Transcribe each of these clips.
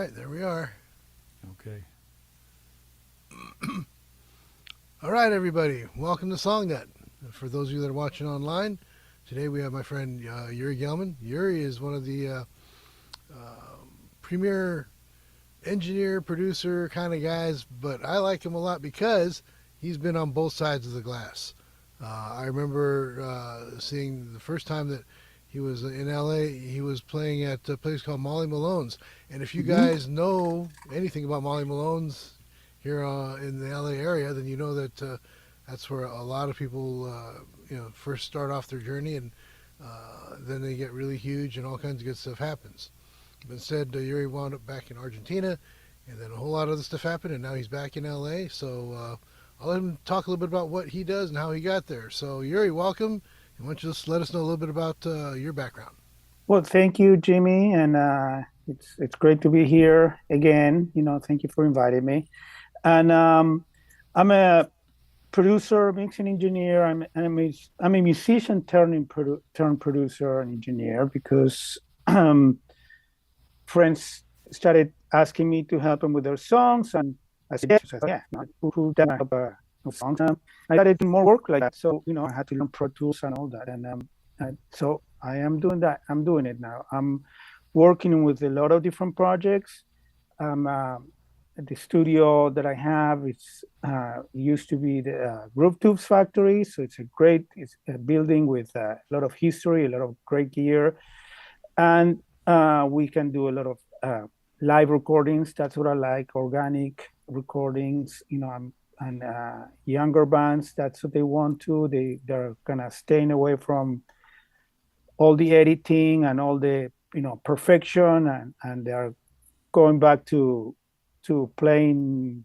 right, there we are. Okay. All right, everybody, welcome to SongNet. For those of you that are watching online, today we have my friend Uri Gelman. Uri is one of the premier engineer, producer kind of guys, but I like him a lot because he's been on both sides of the glass. I remember seeing the first time that he was in LA, he was playing at a place called Molly Malone's. And if you Hmm. guys know anything about Molly Malone's here in the LA area, then you know that that's where a lot of people, first start off their journey, and then they get really huge, and all kinds of good stuff happens. But instead, Yuri wound up back in Argentina, and then a whole lot of other stuff happened, and now he's back in LA. So I'll let him talk a little bit about what he does and how he got there. So Yuri, welcome, and why don't you just let us know a little bit about your background? Well, thank you, Jimmy, and it's great to be here again. Thank you for inviting me. And I'm a producer, mixing engineer. I'm a musician turned producer and engineer because friends started asking me to help them with their songs, and I said yes. I said, yeah, who doesn't help songs? I started doing more work like that, so I had to learn Pro Tools and all that, and so I am doing that. I'm doing it now. I'm working with a lot of different projects. The studio that I have used to be the Groove Tubes factory, so it's a building with a lot of history, a lot of great gear, and we can do a lot of live recordings. That's what I like, organic recordings. And younger bands, that's what they want to. They're kind of staying away from all the editing and all the perfection, and they're going back to playing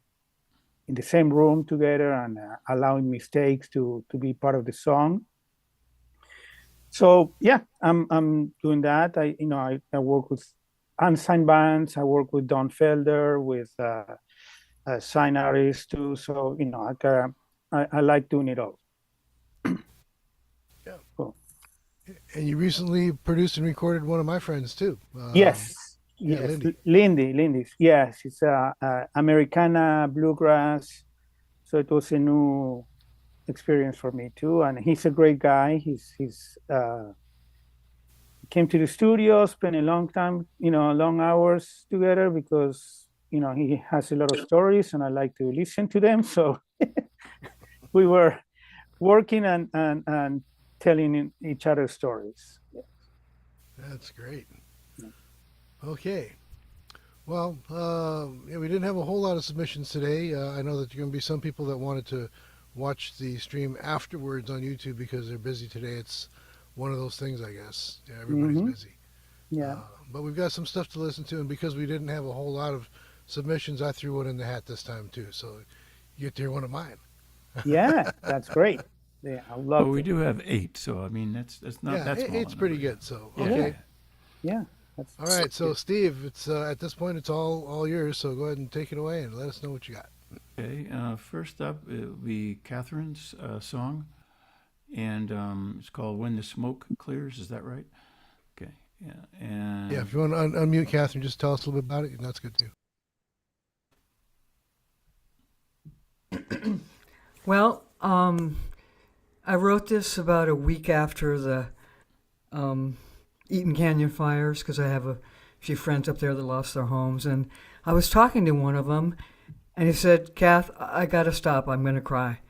in the same room together and allowing mistakes to be part of the song. So yeah, I'm doing that. I work with unsigned bands. I work with Don Felder, with signed artists too. So I like doing it all. Yeah. Cool. And you recently produced and recorded one of my friends too. Yes, Yeah, yes, Lindy. Lindy. Yes, it's Americana bluegrass. So it was a new experience for me too. And he's a great guy. He's came to the studio, spent a long time, long hours together because he has a lot of stories, and I like to listen to them. So we were working and telling each other stories. That's great. Okay. Well, yeah, we didn't have a whole lot of submissions today. I know that there are going to be some people that wanted to watch the stream afterwards on YouTube because they're busy today. It's one of those things, I guess. Yeah, everybody's Hmm. busy. Yeah. But we've got some stuff to listen to, and because we didn't have a whole lot of submissions, I threw one in the hat this time too. So you get to hear one of mine. Yeah, that's great. Yeah, I Well, love we to. do have 8, so I mean that's not Yeah, that small a eight's pretty number. Yeah. good. So Yeah. Yeah, okay. Yeah. yeah, All right. that's So good. Steve, it's at this point it's all yours. So go ahead and take it away and let us know what you got. Okay. First up, it'll be Catherine's song, and it's called "When the Smoke Clears." Is that right? Okay. Yeah. Yeah, And if you want to unmute Catherine, just tell us a little bit about it, and that's good too. Well, I wrote this about a week after the um, Eaton Canyon fires because I have a few friends up there that lost their homes. And I was talking to one of them, and he said, Kath, I got to stop. I'm going to cry,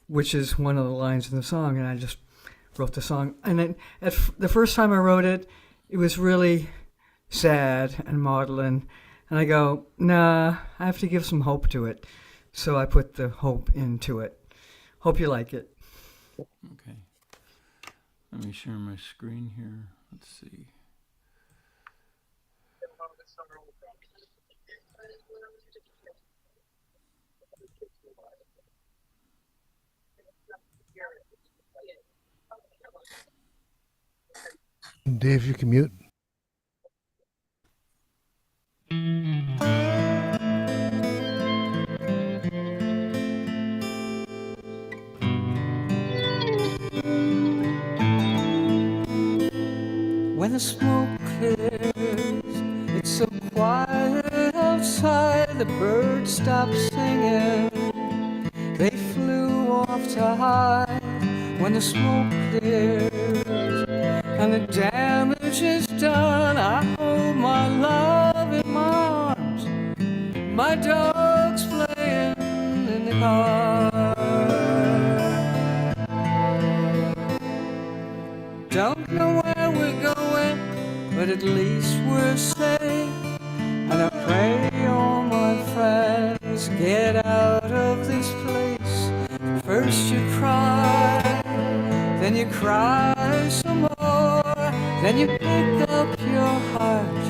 which is one of the lines in the song. And I just wrote the song. And then the first time I wrote it, it was really sad and maudlin. And I go, nah, I have to give some hope to it. So I put the hope into it. Hope you like it. okay. Let me share my screen here. Let's see. Dave, you can mute. When the smoke clears, it's so quiet outside, the birds stopped singing. They flew off to hide when the smoke clears and the damage is done. I hold my love in my arms, my dog's playing in the car. Don't know where we're going, but at least we're safe. And I pray all my friends get out of this place. First you cry, then you cry some more, then you pick up your heart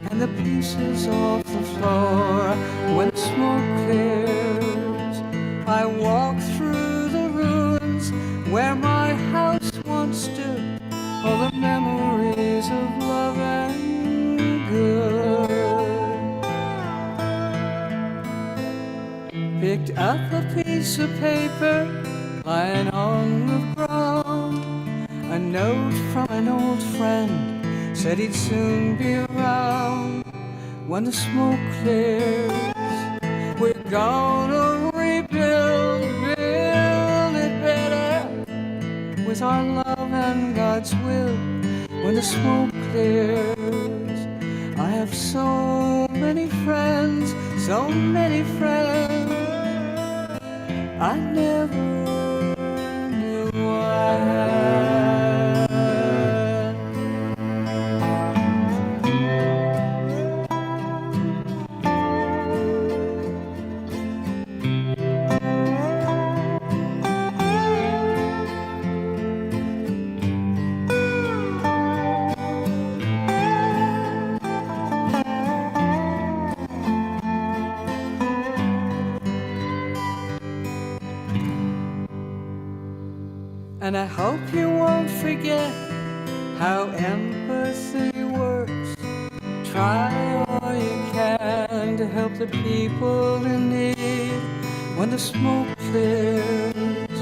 and the pieces off the floor. When the smoke clears, I walk through the ruins where my house once stood. All the memories of love and good. Picked up a piece of paper lying on the ground. A note from an old friend said he'd soon be around. When the smoke clears, we're gonna rebuild, build it better with our love and God's will. When the smoke clears, I have so many friends, so many friends I never knew I had. And I hope you won't forget how empathy works. Try all you can to help the people in need. When the smoke clears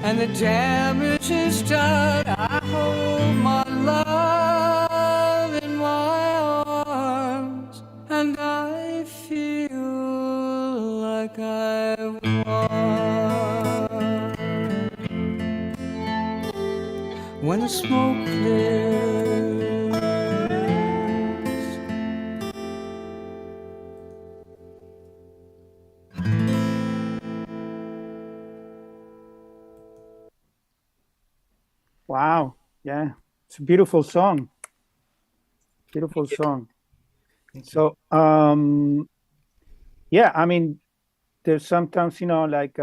and the damage is done, I hold my love in my arms, and I feel like I've won. When the smoke clears. Wow. Yeah. It's a beautiful song. Beautiful song. So, yeah, I mean, there's sometimes, like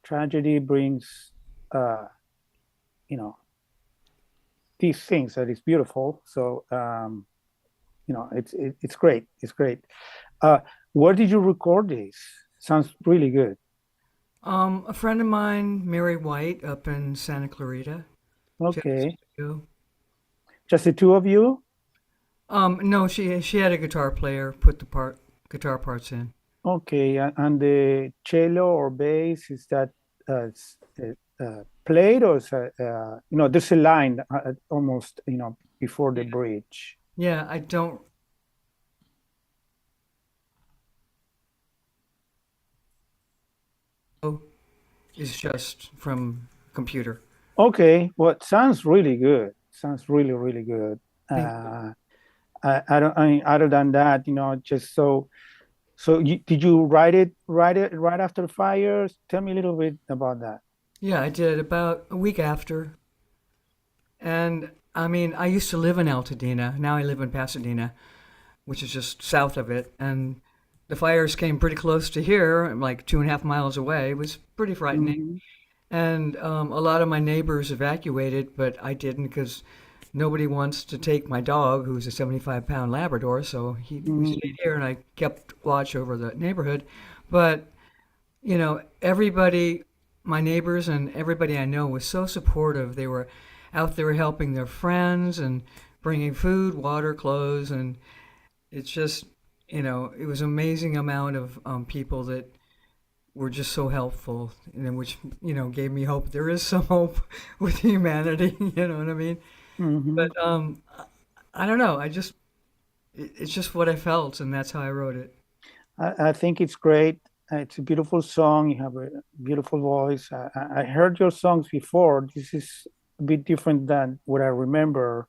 tragedy brings, these things that is beautiful. So, it's great. It's great. Where did you record this? Sounds really good. A friend of mine, Mary White, up in Santa Clarita. Okay. Go. Just the two of you? No, she had a guitar player put the guitar parts in. Okay. And the cello or bass, is that played, or is there's a line almost, before the bridge. Yeah, I don't. It's just from computer. Okay, well, it sounds really good. Sounds really, really good. I don't. I mean, other than that, just so. Did you write it right after the fire? Tell me a little bit about that. Yeah, I did about a week after. And I mean, I used to live in Altadena. Now I live in Pasadena, which is just south of it. And the fires came pretty close to here, like 2.5 miles away. It was pretty frightening. Mm-hmm. And a lot of my neighbors evacuated, but I didn't because nobody wants to take my dog, who's a 75-pound Labrador. So we stayed here, and I kept watch over the neighborhood. But, everybody, my neighbors and everybody I know was so supportive. They were out there helping their friends and bringing food, water, clothes. And it's just, it was an amazing amount of people that were just so helpful, which, gave me hope. There is some hope with humanity, you know what I mean? Mm-hmm. But I don't know. It's just what I felt, and that's how I wrote it. I think it's great. It's a beautiful song. You have a beautiful voice. I heard your songs before. This is a bit different than what I remember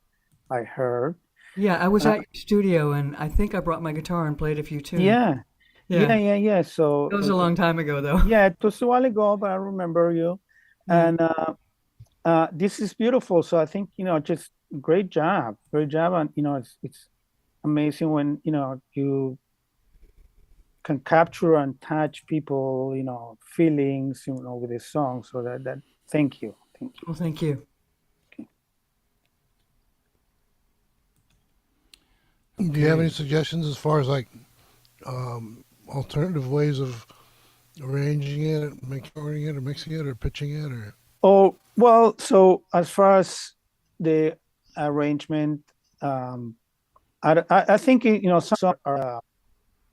I heard. Yeah, I was at your studio, and I think I brought my guitar and played a few tunes. Yeah, Yeah. yeah. So That was a long time ago, though. yeah, it was a while ago, but I remember you. Yeah. And this is beautiful. So I think, just great job, and it's amazing when you can capture and touch people, feelings, with this song. So that thank you. Well, thank you. Do you have any suggestions as far as like alternative ways of arranging it, recording it, or mixing it, or pitching it, or? Oh, well, so as far as the arrangement, I think some are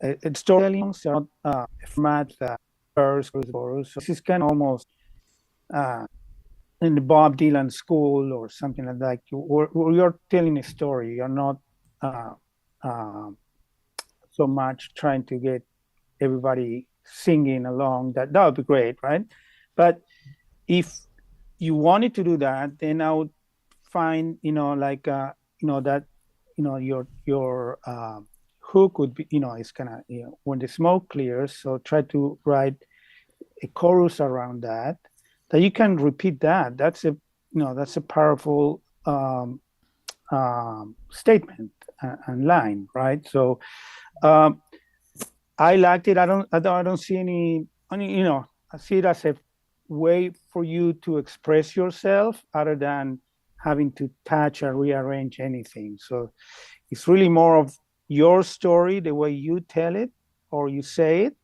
it's storytelling, so not format that verse chorus. So this is kind of almost in the Bob Dylan school or something like that. You're telling a story. You're not so much trying to get everybody singing along. That would be great, right? But if you wanted to do that, then I would find that your hook would be it's kind of when the smoke clears. So try to write a chorus around that you can repeat. That's a powerful statement and line, right? So I liked it. I don't see any. I see it as a way for you to express yourself other than having to touch or rearrange anything. So it's really more of your story, the way you tell it or you say it.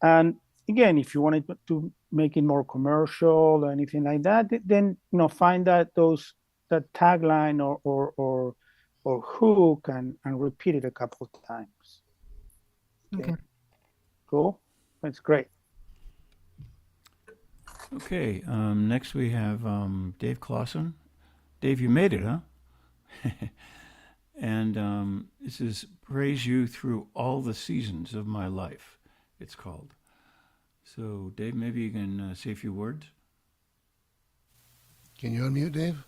And again, if you wanted to make it more commercial or anything like that, then find that tagline or hook and repeat it a couple of times. Okay. Cool. That's great. Okay, next we have Dave Clausen. Dave, you made it, huh? And this is Praise You Through All the Seasons of My Life, it's called. So, Dave, maybe you can say a few words? Can you unmute, Dave?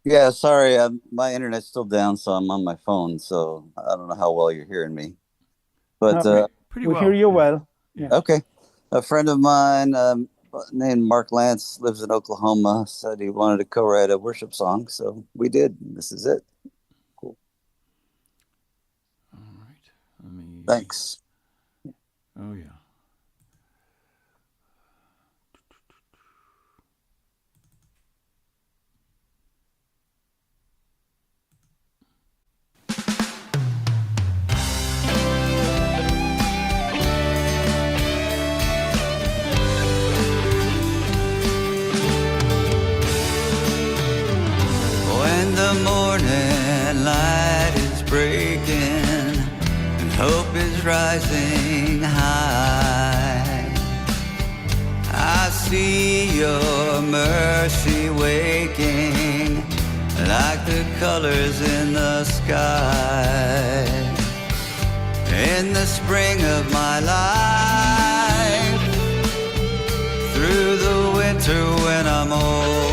Yeah, sorry, my internet's still down, so I'm on my phone, so I don't know how well you're hearing me. But Pretty we well. hear you well. Yeah. okay, a friend of mine named Mark Lance lives in Oklahoma. Said he wanted to co-write a worship song, so we did. This is it. Cool. All right. Let me. Thanks. Oh yeah. When the morning light is breaking and hope is rising high, I see your mercy waking like the colors in the sky. In the spring of my life, through the winter when I'm old,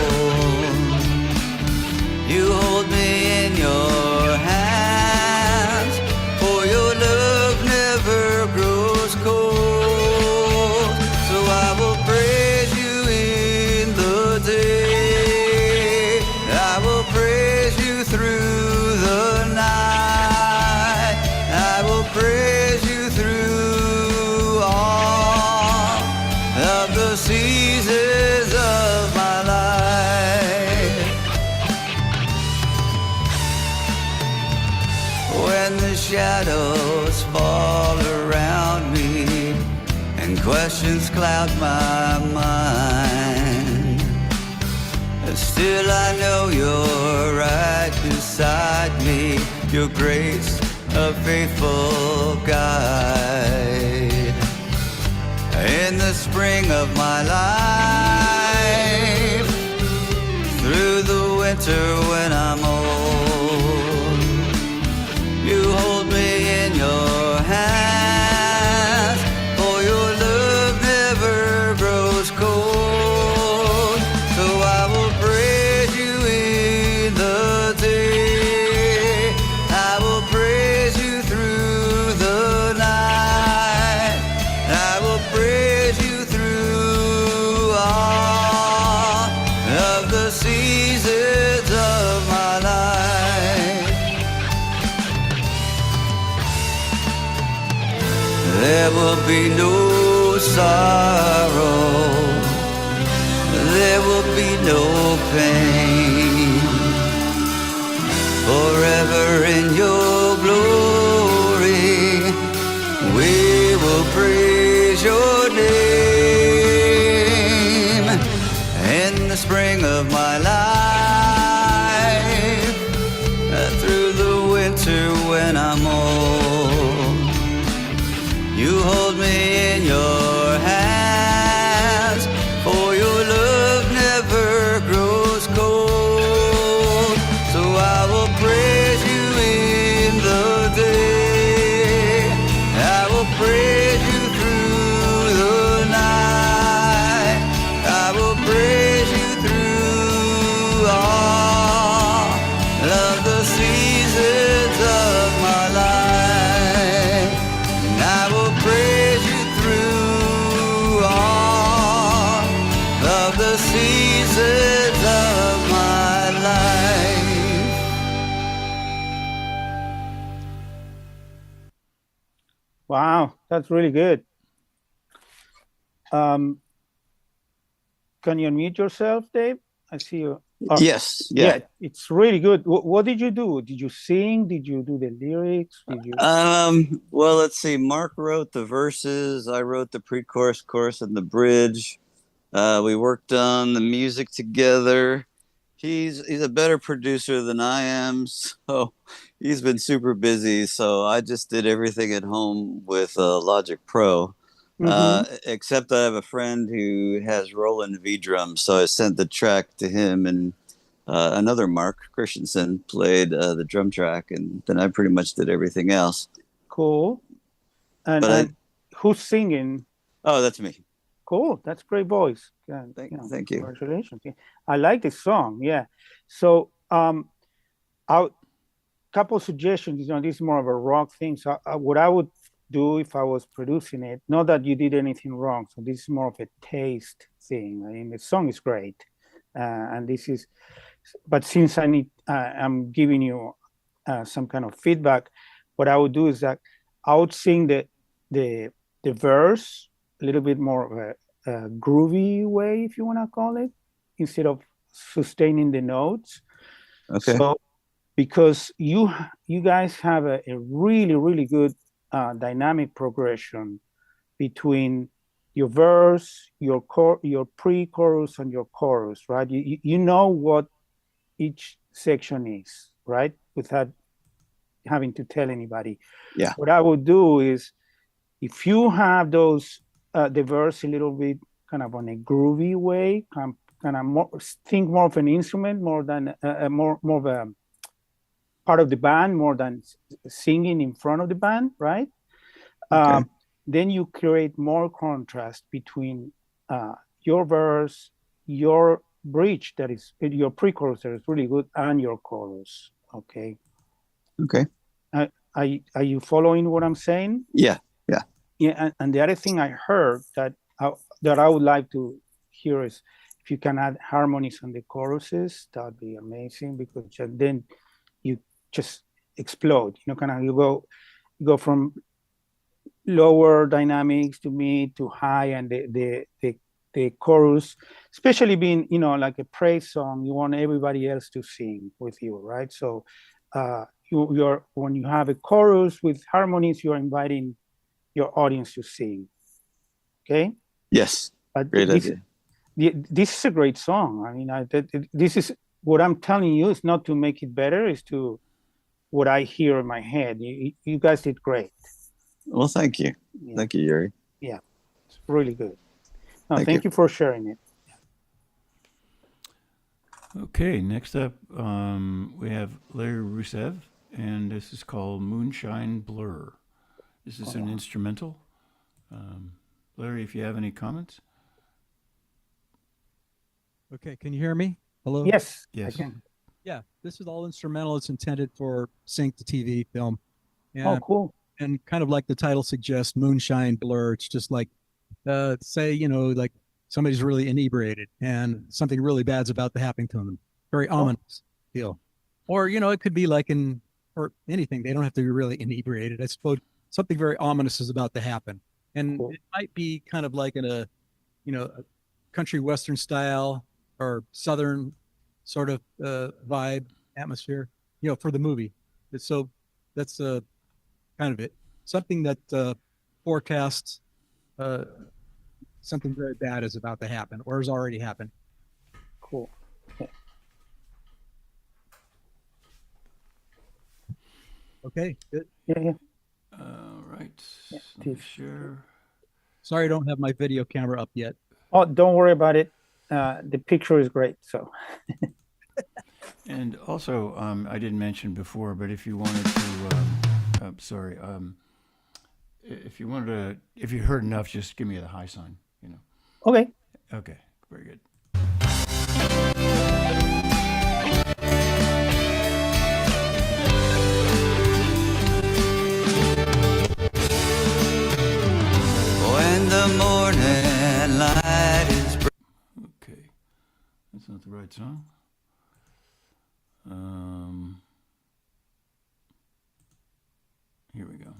you hold me in your hands, for your love never grows cold. So I will praise you in the day, I will praise you through the night, I will praise you through all of the seasons of my life. When the shadows fall around me and questions cloud my mind, still I know you're right beside me, your grace a faithful guide. In the spring of my life, through the winter when I'm old, there will be no sorrow, there will be no pain. Forever in your glory, we will praise your name. In the spring of my life, through the winter when I'm old, you hold me in your hands, for your love never grows cold. So I will praise you in the day, I will praise you through the night, I will praise you through all of the seasons of my life. And I will praise you through all of the seasons of my life. Wow, that's really good. Can you unmute yourself, Dave? I see you. Yes, yeah. It's really good. What did you do? Did you sing? Did you do the lyrics? Did you? Well, let's see. Mark wrote the verses. I wrote the pre-chorus, chorus, and the bridge. We worked on the music together. He's a better producer than I am, so he's been super busy. So I just did everything at home with Logic Pro. Except I have a friend who has Roland V drums, so I sent the track to him, and another Mark Christensen played the drum track, and then I pretty much did everything else. Cool. And who's singing? Oh, that's me. Cool. That's great voice. Thank you. Congratulations. Yeah. I like this song. Yeah. So, couple suggestions. This is more of a rock thing. So, what I would do if I was producing it, not that you did anything wrong. So this is more of a taste thing. I mean, the song is great, and this is. But since I'm giving you some kind of feedback, what I would do is that I would sing the verse a little bit more of a groovy way, if you want to call it, instead of sustaining the notes. Okay. So because you guys have a really, really good dynamic progression between your verse, your pre-chorus, and your chorus, right? You know what each section is, right? Without having to tell anybody. Yeah. What I would do is, if you have those the verse a little bit kind of on a groovy way, kind of more, think more of an instrument more than more of a part of the band, more than singing in front of the band, right? Okay. Then you create more contrast between your verse, your bridge, that is your pre-chorus that is really good, and your chorus. Okay. Okay. Are you following what I'm saying? Yeah. Yeah. And the other thing I heard that I would like to hear is if you can add harmonies on the choruses, that'd be amazing, because then you just explode. Kind of you go from lower dynamics to mid to high, and the chorus, especially being like a praise song, you want everybody else to sing with you, right? So you're when you have a chorus with harmonies, you're inviting your audience to sing. Okay. Yes. Great idea. This is a great song. I mean, this is what I'm telling you. Is not to make it better. Is to what I hear in my head. You guys did great. Well, thank you. Yeah. Thank you, Uri. Yeah, it's really good. No, thank you for sharing it. Okay, next up we have Larry Rusev, and this is called Moonshine Blur. This is an instrumental. Larry, if you have any comments. Okay, can you hear me? Hello? Yes, yes. I can. Yeah, this is all instrumental. It's intended for sync to TV film. And, cool. And kind of like the title suggests, Moonshine Blur. It's just like, say, like somebody's really inebriated and something really bad's about to happen to them. Very ominous feel. Or, it could be like or anything. They don't have to be really inebriated. I suppose something very ominous is about to happen. and Cool. it might be kind of like in a, a country western style or southern sort of vibe atmosphere, for the movie. So that's kind of it. Something that forecasts uh, something very bad is about to happen or has already happened. Cool. Okay, good. Yeah. All right. Yeah, Let me this- share. Sorry, I don't have my video camera up yet. Oh, don't worry about it. The picture is great. So And also, I didn't mention before, but if you wanted to, sorry, if you wanted to, if you heard enough, just give me the high sign. okay. Okay, very good. When the morning light is Okay, that's not the right song. Here we go.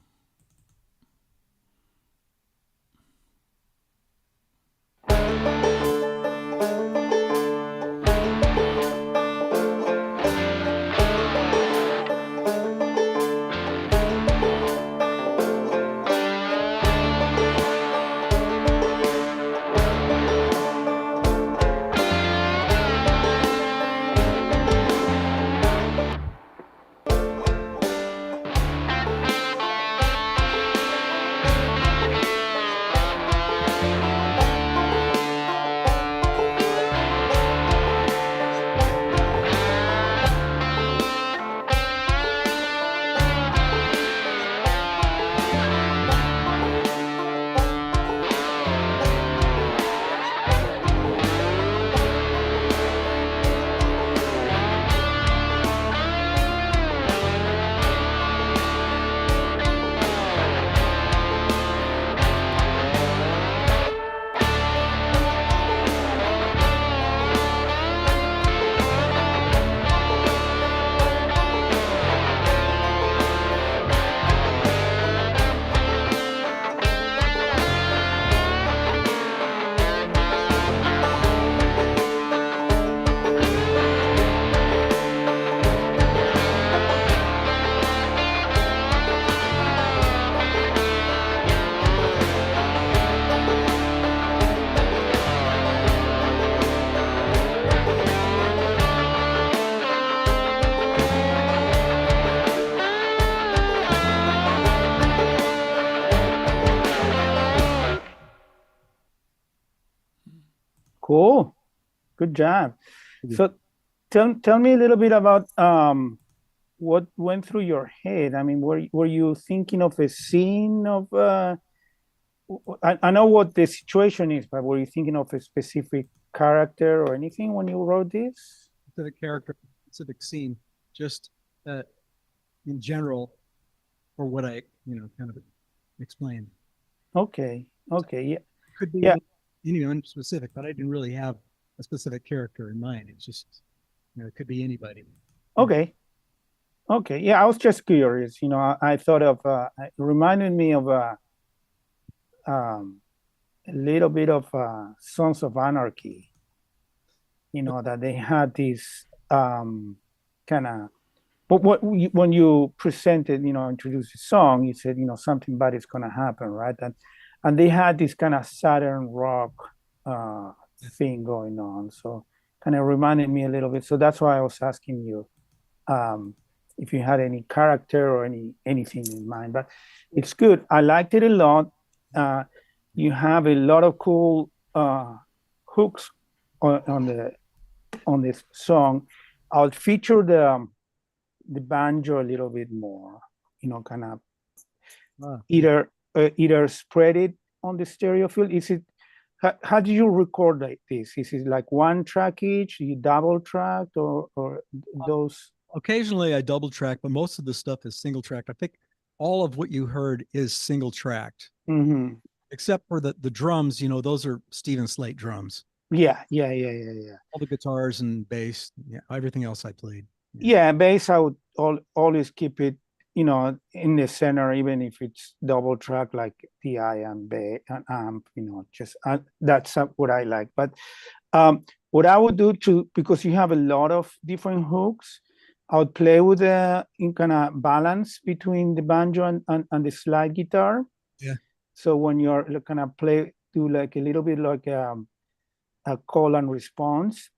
Cool. Good job. Thank you. So tell me a little bit about what went through your head. I mean, were you thinking of a scene of I know what the situation is, but were you thinking of a specific character or anything when you wrote this? Specific character, specific scene, just in general, for what I, kind of explained. Okay. Yeah. Could be Yeah. anyone specific, but I didn't really have a specific character in mind. It's just, it could be anybody. Okay. Yeah, I was just curious. I thought of it reminded me of a little bit of Sons of Anarchy. That they had this kind of. But when you presented, introduced the song, you said, something bad is going to happen, right? And they had this kind of Southern rock thing going on. So kind of reminded me a little bit. So that's why I was asking you if you had any character or anything in mind. But it's good. I liked it a lot. You have a lot of cool hooks on this song. I'll feature the banjo a little bit more, kind of either spread it on the stereo field. Is it how do you record like this? Is it like one track each? You double tracked or those? Occasionally I double track, but most of the stuff is single tracked. I think all of what you heard is single tracked, except for the drums. Those are Stephen Slate drums. Yeah. All the guitars and bass, everything else I played. Yeah, bass I would always keep it in the center, even if it's double track like DI and amp, just that's what I like. But what I would do because you have a lot of different hooks, I would play with in kind of balance between the banjo and the slide guitar. Yeah. So when you're kind of do like a little bit like a call and response.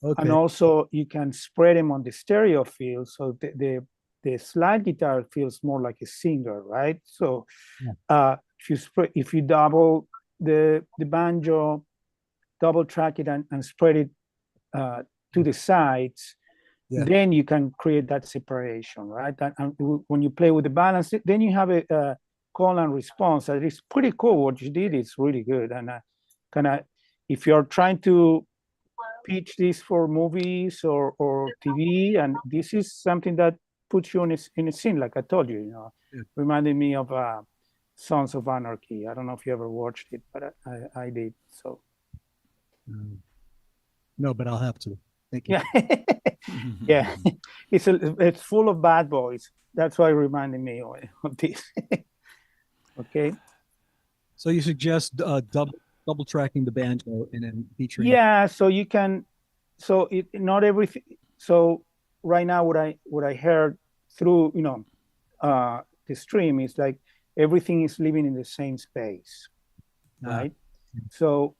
Okay. And also you can spread them on the stereo field. So the slide guitar feels more like a singer, right? So if you double the banjo, double track it and spread it to the sides, then you can create that separation, right? And when you play with the balance, then you have a call and response. That is pretty cool. What you did is really good. And kind of, if you're trying to pitch this for movies or TV, and this is something that puts you in a scene, like I told you, reminded me of Sons of Anarchy. I don't know if you ever watched it, but I did. So no, but I'll have to. Thank you. Yeah, it's full of bad boys. That's why it reminded me of this. Okay. So you suggest double tracking the banjo and then featuring. Yeah, so you can. So not everything. So right now, what I heard through the stream is like everything is living in the same space, right? So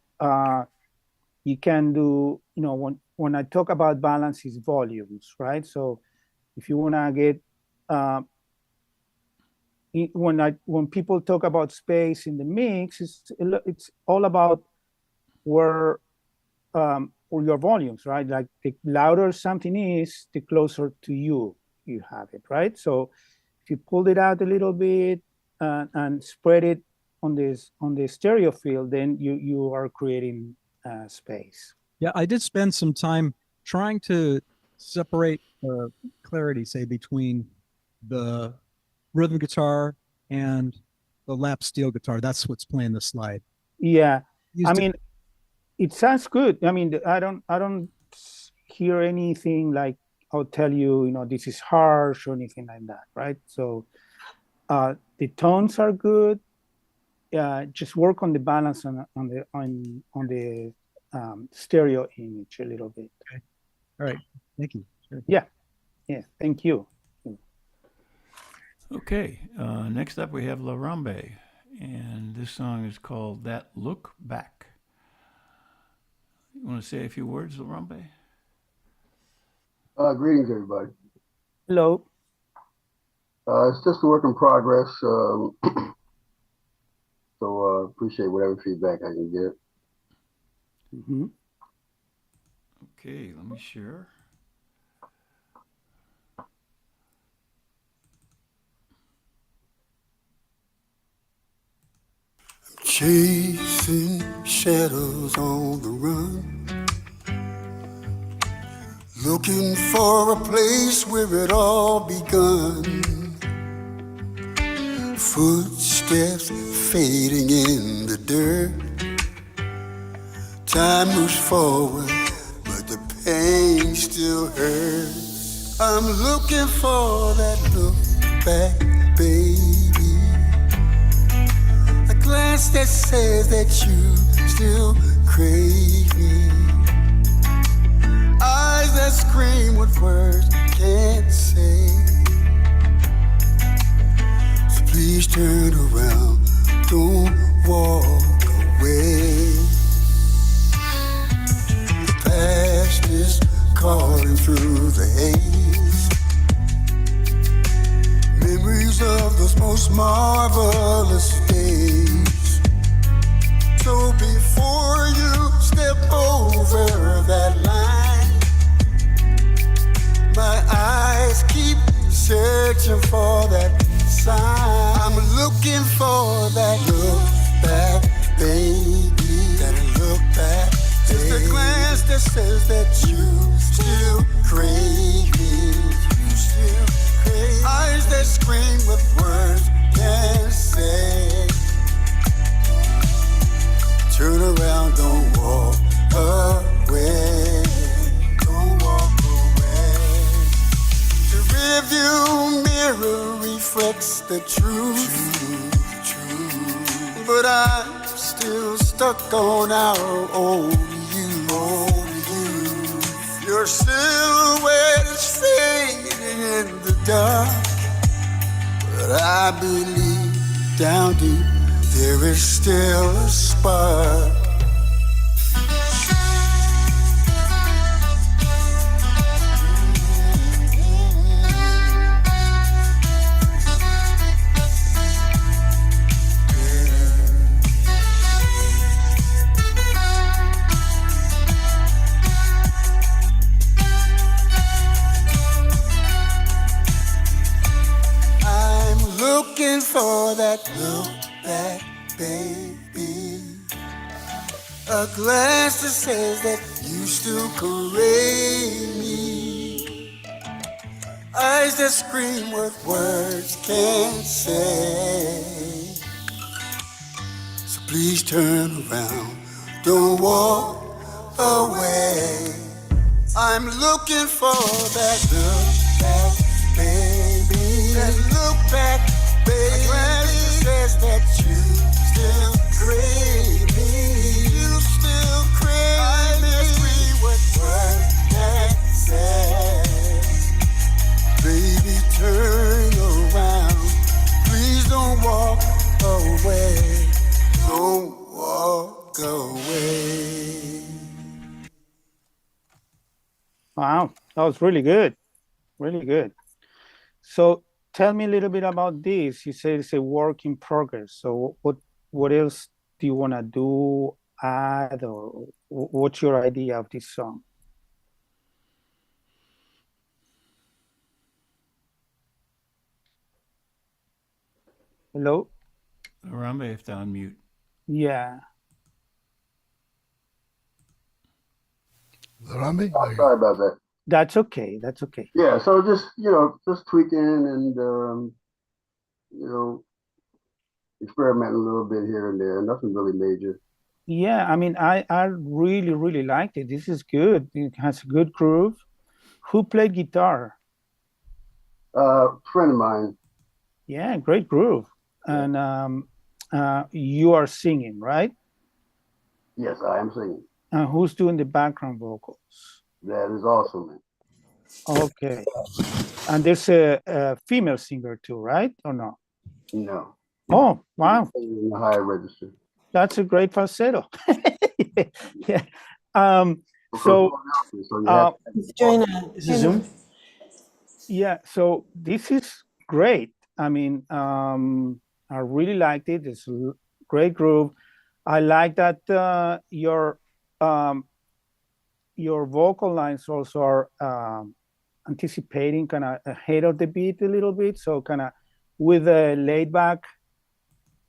you can do when I talk about balance is volumes, right? So if you want to get when people talk about space in the mix, it's all about where your volumes, right? Like the louder something is, the closer to you have it, right? So if you pulled it out a little bit and spread it on the stereo field, then you are creating space. Yeah, I did spend some time trying to separate clarity, say, between the rhythm guitar and the lap steel guitar. That's what's playing the slide. Yeah, I mean, it sounds good. I mean, I don't hear anything like I'll tell you, this is harsh or anything like that, right? So the tones are good. Just work on the balance on the stereo image a little bit. Okay. All right. Thank you. Sure. Yeah. Thank you. Okay. Next up, we have La Rambe, and this song is called "That Look Back." You want to say a few words, La Rambe? Greetings, everybody. Hello. It's just a work in progress. So appreciate whatever feedback I can get. Mm-hmm. Okay, let me share. Chasing shadows on the run, looking for a place where it all begun. Footsteps fading in the dirt. Time moves forward, but the pain still hurts. I'm looking for that look back, baby. A glance that says that you still crave me. Eyes that scream what words can't say. So please turn around, don't walk away. The past is calling through the haze. Memories of those most marvelous days. So before you step over that line, my eyes keep searching for that sign. I'm looking for that look back, baby. That look back, baby. Just a glance that says that you still crave me. You still crave me. Eyes that scream with words can't say. Turn around, don't walk away. Don't walk away. The rearview mirror reflects the truth. But I'm still stuck on our old you. Your silhouette is fading in the dark, but I believe down deep there is still a spark. Looking for that look back, baby. A glance that says that you still crave me. Eyes that scream what words can't say. So please turn around, don't walk away. I'm looking for that look back, baby. That look back, baby. That says that you still crave me. You still crave me. What words can say? Baby, turn around. Please don't walk away. Don't walk away. Wow, that was really good. Really good. So tell me a little bit about this. You said it's a work in progress. So what else do you want to do, add, or what's your idea of this song? Hello? Harambe, you have to unmute. Yeah. Harambe? Oh, sorry about that. That's okay. That's okay. Yeah, so just just tweaking and experimenting a little bit here and there. Nothing really major. Yeah, I mean, I really, really liked it. This is good. It has a good groove. Who played guitar? Friend of mine. Yeah, great groove. Yeah. And you are singing, right? Yes, I am singing. And who's doing the background vocals? That is awesome, man. Okay. And there's a female singer too, right? Or no? No. Oh, wow. In the higher register. That's a great falsetto. Yeah. So, Join Is it Zoom? yeah, so this is great. I mean, I really liked it. It's a great groove. I like that your vocal lines also are anticipating, kind of ahead of the beat a little bit. So kind of with a laid back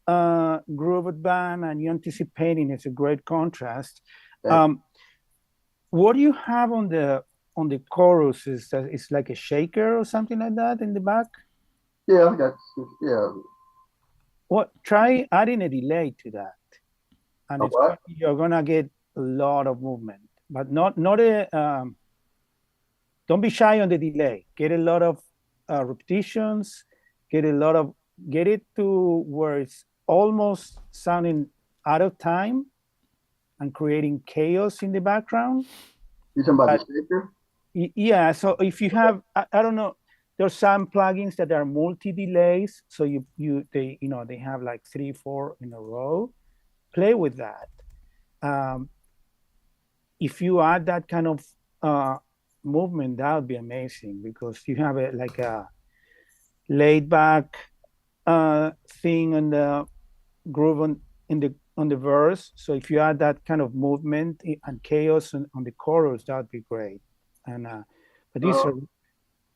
groove band, and you anticipating, it's a great contrast. What do you have on the chorus? Is that it's like a shaker or something like that in the back? Yeah, I got What? Try adding a delay to that, and what? you're gonna get a lot of movement, but not a. Don't be shy on the delay. Get a lot of repetitions. Get it to where it's almost sounding out of time and creating chaos in the background. You talking about the shaker? Yeah. So if you have, I don't know, there's some plugins that are multi-delays. So they have like 3-4 in a row. Play with that. If you add that kind of movement, that would be amazing, because you have like a laid back thing on the groove on the verse. So if you add that kind of movement and chaos on the chorus, that would be great. And but this is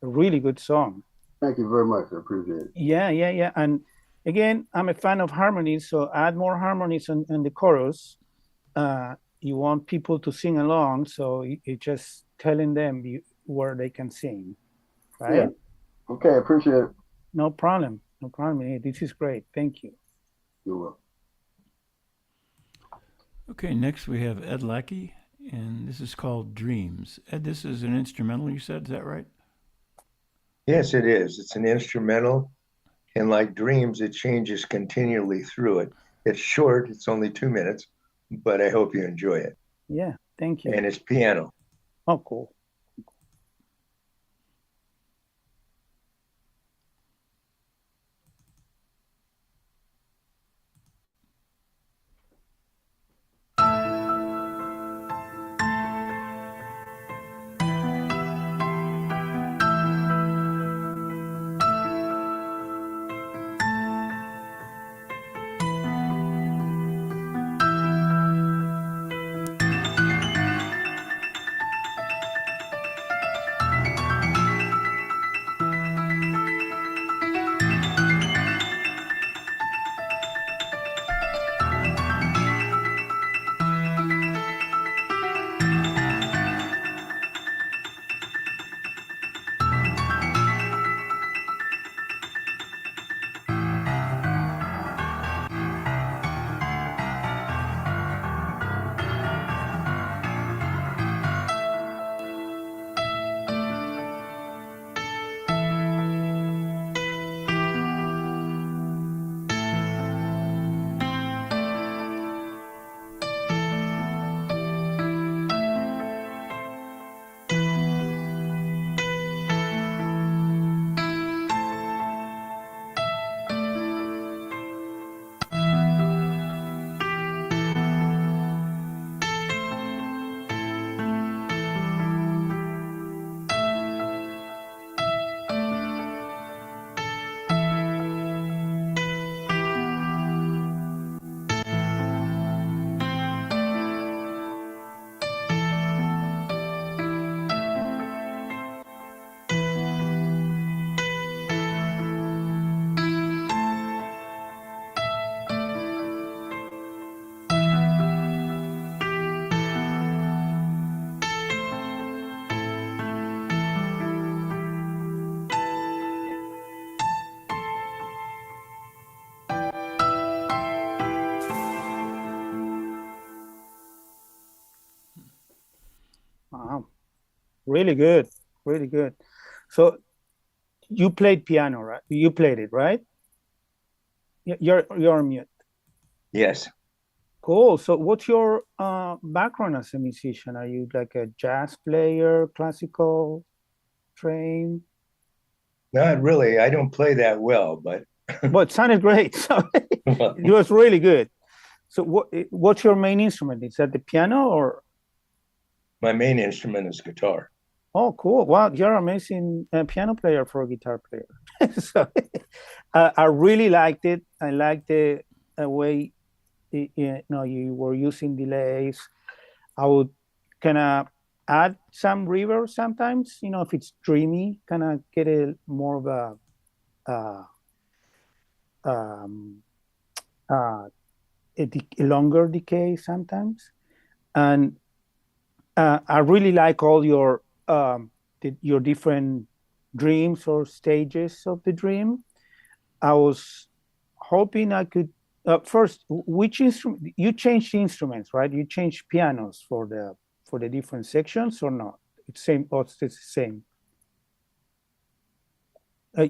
a really good song. Thank you very much. I appreciate it. Yeah. And again, I'm a fan of harmonies, so add more harmonies on the chorus. You want people to sing along, so you're just telling them where they can sing, right? Yeah. Okay, I appreciate it. No problem. Hey, this is great. Thank you. You're welcome. Okay, next we have Ed Lackey, and this is called Dreams. Ed, this is an instrumental, you said, is that right? Yes, it is. It's an instrumental. And like dreams, it changes continually through it. It's short, it's only 2 minutes, but I hope you enjoy it. Yeah, thank you. And it's piano. Oh, cool. Wow, really good, really good. So you played piano, right? You played it, right? You're on mute. Yes. Cool. So what's your background as a musician? Are you like a jazz player, classical trained? Not really. I don't play that well, but Well, it sounded great. So it was really good. So what's your main instrument? Is that the piano or? my main instrument is guitar. Oh, cool. Wow, you're an amazing piano player for a guitar player. So I really liked it. I liked the way you were using delays. I would kind of add some reverb sometimes, if it's dreamy, kind of get a more of um, a longer decay sometimes. And I really like all your different dreams or stages of the dream. I was hoping I could first, which instrument you changed the instruments, right? You changed pianos for the different sections or not? It's same. Oh, it's the same.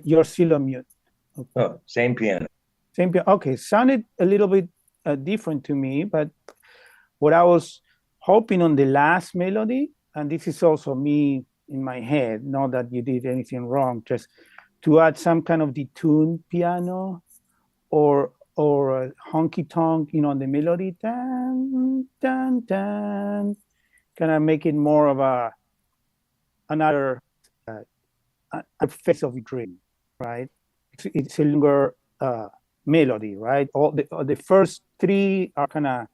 You're still on mute. Okay. Oh, same piano. Same piano. Okay, sounded a little bit different to me, but what I was hoping on the last melody, and this is also me in my head, not that you did anything wrong, just to add some kind of detuned piano or a honky tonk, on the melody, dun, dun, dun, kind of make it more of another a phase of the dream, right? It's a longer melody, right? All the first three are kind of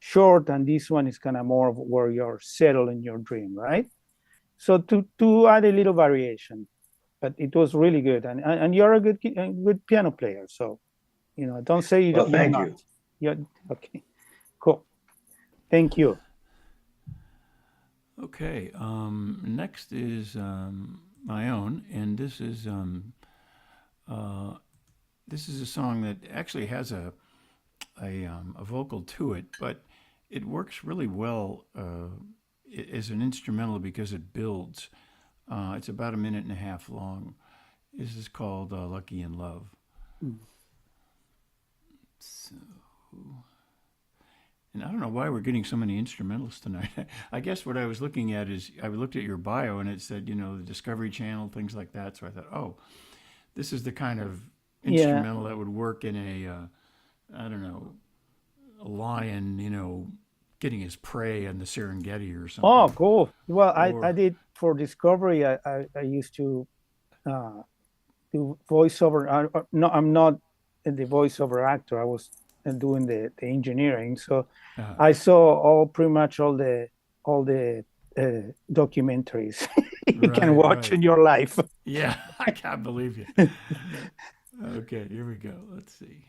short, and this one is kind of more of where you're settled in your dream, right? So to add a little variation, but it was really good, and you're a good piano player, so don't say you don't. Thank you. You're okay. Cool. Thank you. Okay. Next is my own, and this is a song that actually has a vocal to it, but it works really well as an instrumental because it builds. It's about 1.5 minutes long. This is called "Lucky in Love." So, and I don't know why we're getting so many instrumentals tonight. I guess what I was looking at is I looked at your bio and it said, the Discovery Channel, things like that. So I thought, oh, this is the kind of instrumental that would work in I don't know, a lion, getting his prey on the Serengeti or something. Oh, cool. Well, I did for Discovery. I used to do voiceover. No, I'm not the voiceover actor. I was doing the engineering. So I saw pretty much all the documentaries you can watch in your life. Yeah, I can't believe you. Okay, here we go. Let's see.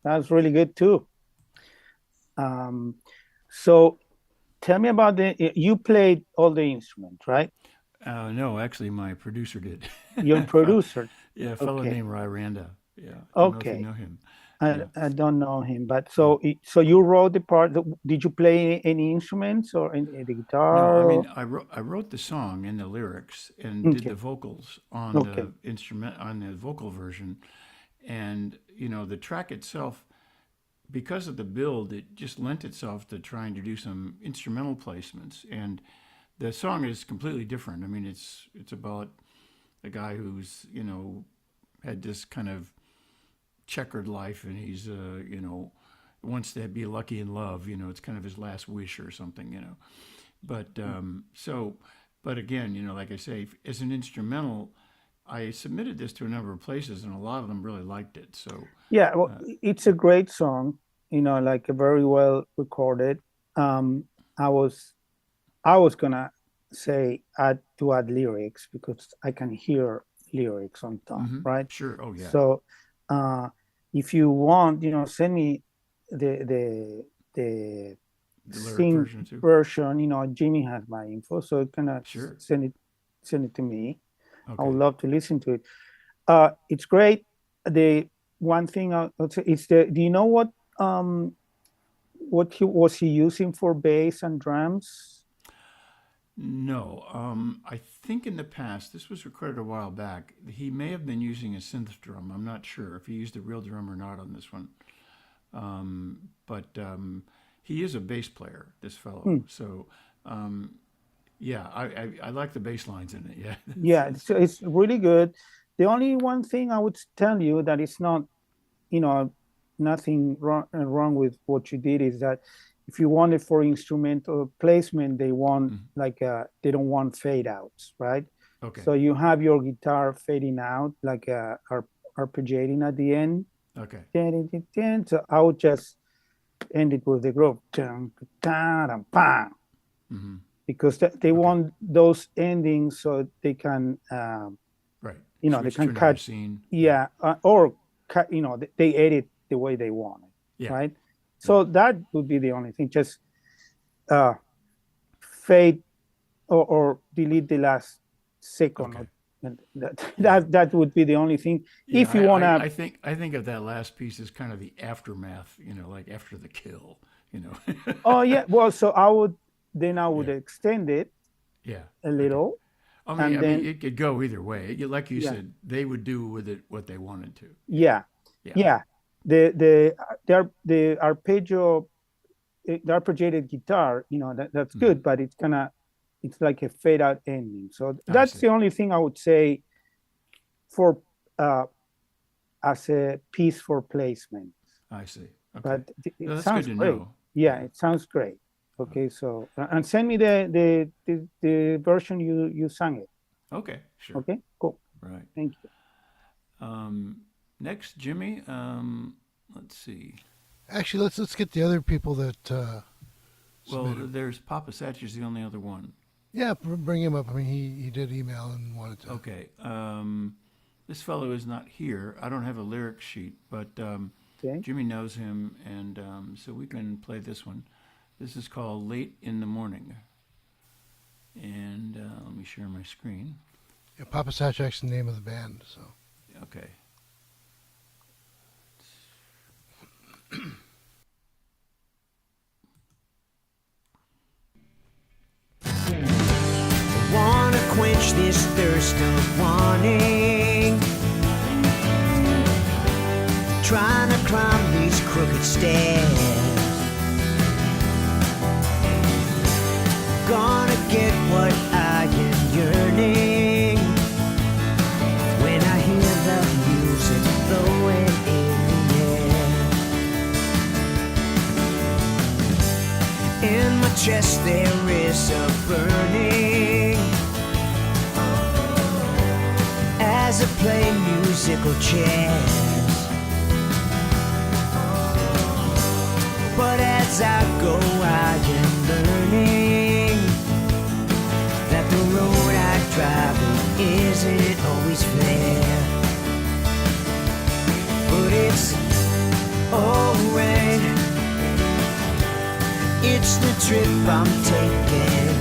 That's really good too. So tell me about you played all the instruments, right? No, actually, my producer did. Your producer? Yeah, a fellow named Ry Randa. Yeah. I don't know if you know him. I don't know him, but so you wrote the part. Did you play any instruments or any the guitar? No, I mean I wrote the song and the lyrics and did the vocals on the instrument on the vocal version, and the track itself, because of the build, it just lent itself to trying to do some instrumental placements, and the song is completely different. I mean, it's about a guy who's had this kind of checkered life, and he's wants to be lucky in love. It's kind of his last wish or something. But but again, like I say, as an instrumental, I submitted this to a number of places, and a lot of them really liked it. So yeah, well, it's a great song. Like very well recorded. I was gonna say add lyrics because I can hear lyrics on top, right? Sure. Oh yeah. So if you want, send me the sing version. Jimmy has my info, so it can send it to me. Okay. I would love to listen to it. It's great. The one thing I'll say is do you know what was he using for bass and drums? No, I think in the past, this was recorded a while back, he may have been using a synth drum. I'm not sure if he used a real drum or not on this one. But he is a bass player, this fellow. So, yeah, I like the bass lines in it. Yeah. Yeah, it's really good. The only one thing I would tell you that it's not, nothing wrong with what you did is that if you want it for instrumental placement, they want they don't want fade outs, right? Okay. So you have your guitar fading out, like arpeggiating at the end. Okay. So I would just end it with the groove. Because they want those endings so they can, right. They can cut. Yeah, or cut. They edit the way they want it, right? So that would be the only thing. Just fade or delete the last second. Okay. And that would be the only thing. Yeah, If you want to, I think of that last piece as kind of the aftermath, like after the kill, oh yeah, well, so I would extend it Yeah. a little. Okay. I mean, it could go either way. Like you said, they would do with it what they wanted to. Yeah. The arpeggio, the arpeggiated guitar, that's good, but it's like a fade out ending. So that's the only thing I would say for as a piece for placement. I see. Okay. But it good sounds to great. know. Yeah, it sounds great. Okay, so and send me the version you sang it. Okay, sure. Okay, cool. Right. Thank you. Next, Jimmy. Let's see. Actually, let's get the other people that. Well, submitted. there's Papa Satch's the only other one. Yeah, bring him up. I mean, he did email and wanted to. Okay. This fellow is not here. I don't have a lyric sheet, but Jimmy knows him, and so we can play this one. This is called Late in the Morning. And let me share my screen. Yeah, Papa Satchak's the name of the band. So. Okay. Wanna quench this thirst of wanting, trying to climb these crooked stairs. Gonna get what I am yearning when I hear the music flowing in the air. In my chest there is a burning as I play musical chairs. But as I go I am learning that the road I travel isn't always fair. But it's alright, it's the trip I'm taking.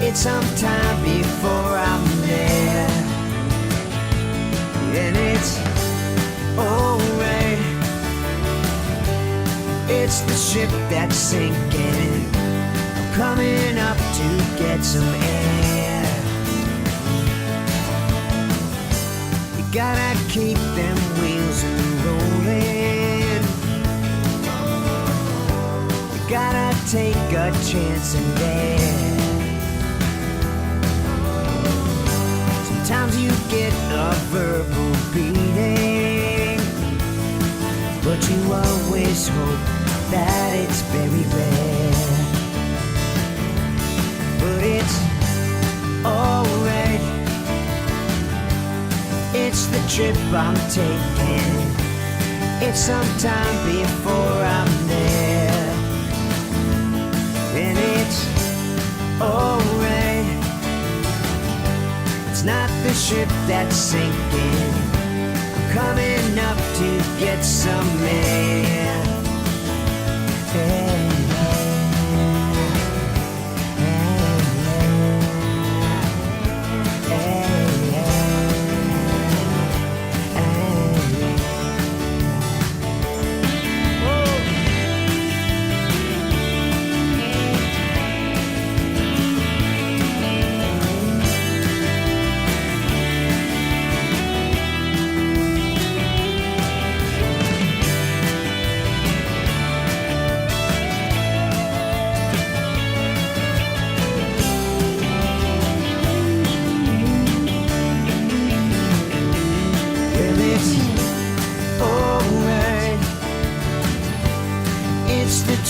It's some time before I'm there. And it's alright, it's the ship that's sinking. I'm coming up to get some air. You gotta keep them wheels rolling. You gotta take a chance and dare. Sometimes you get a verbal beating, but you always hope that it's very rare. But it's alright, it's the trip I'm taking. It's some time before I'm there. And it's alright, it's not the ship that's sinking. I'm coming up to get some air.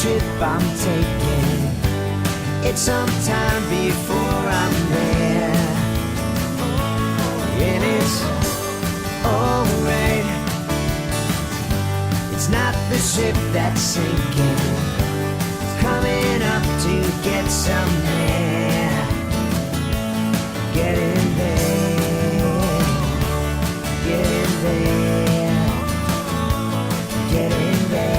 Trip I'm taking, it's some time before I'm there. And it's alright, it's not the ship that's sinking. Coming up to get some air. Get in there, get in there, get in there.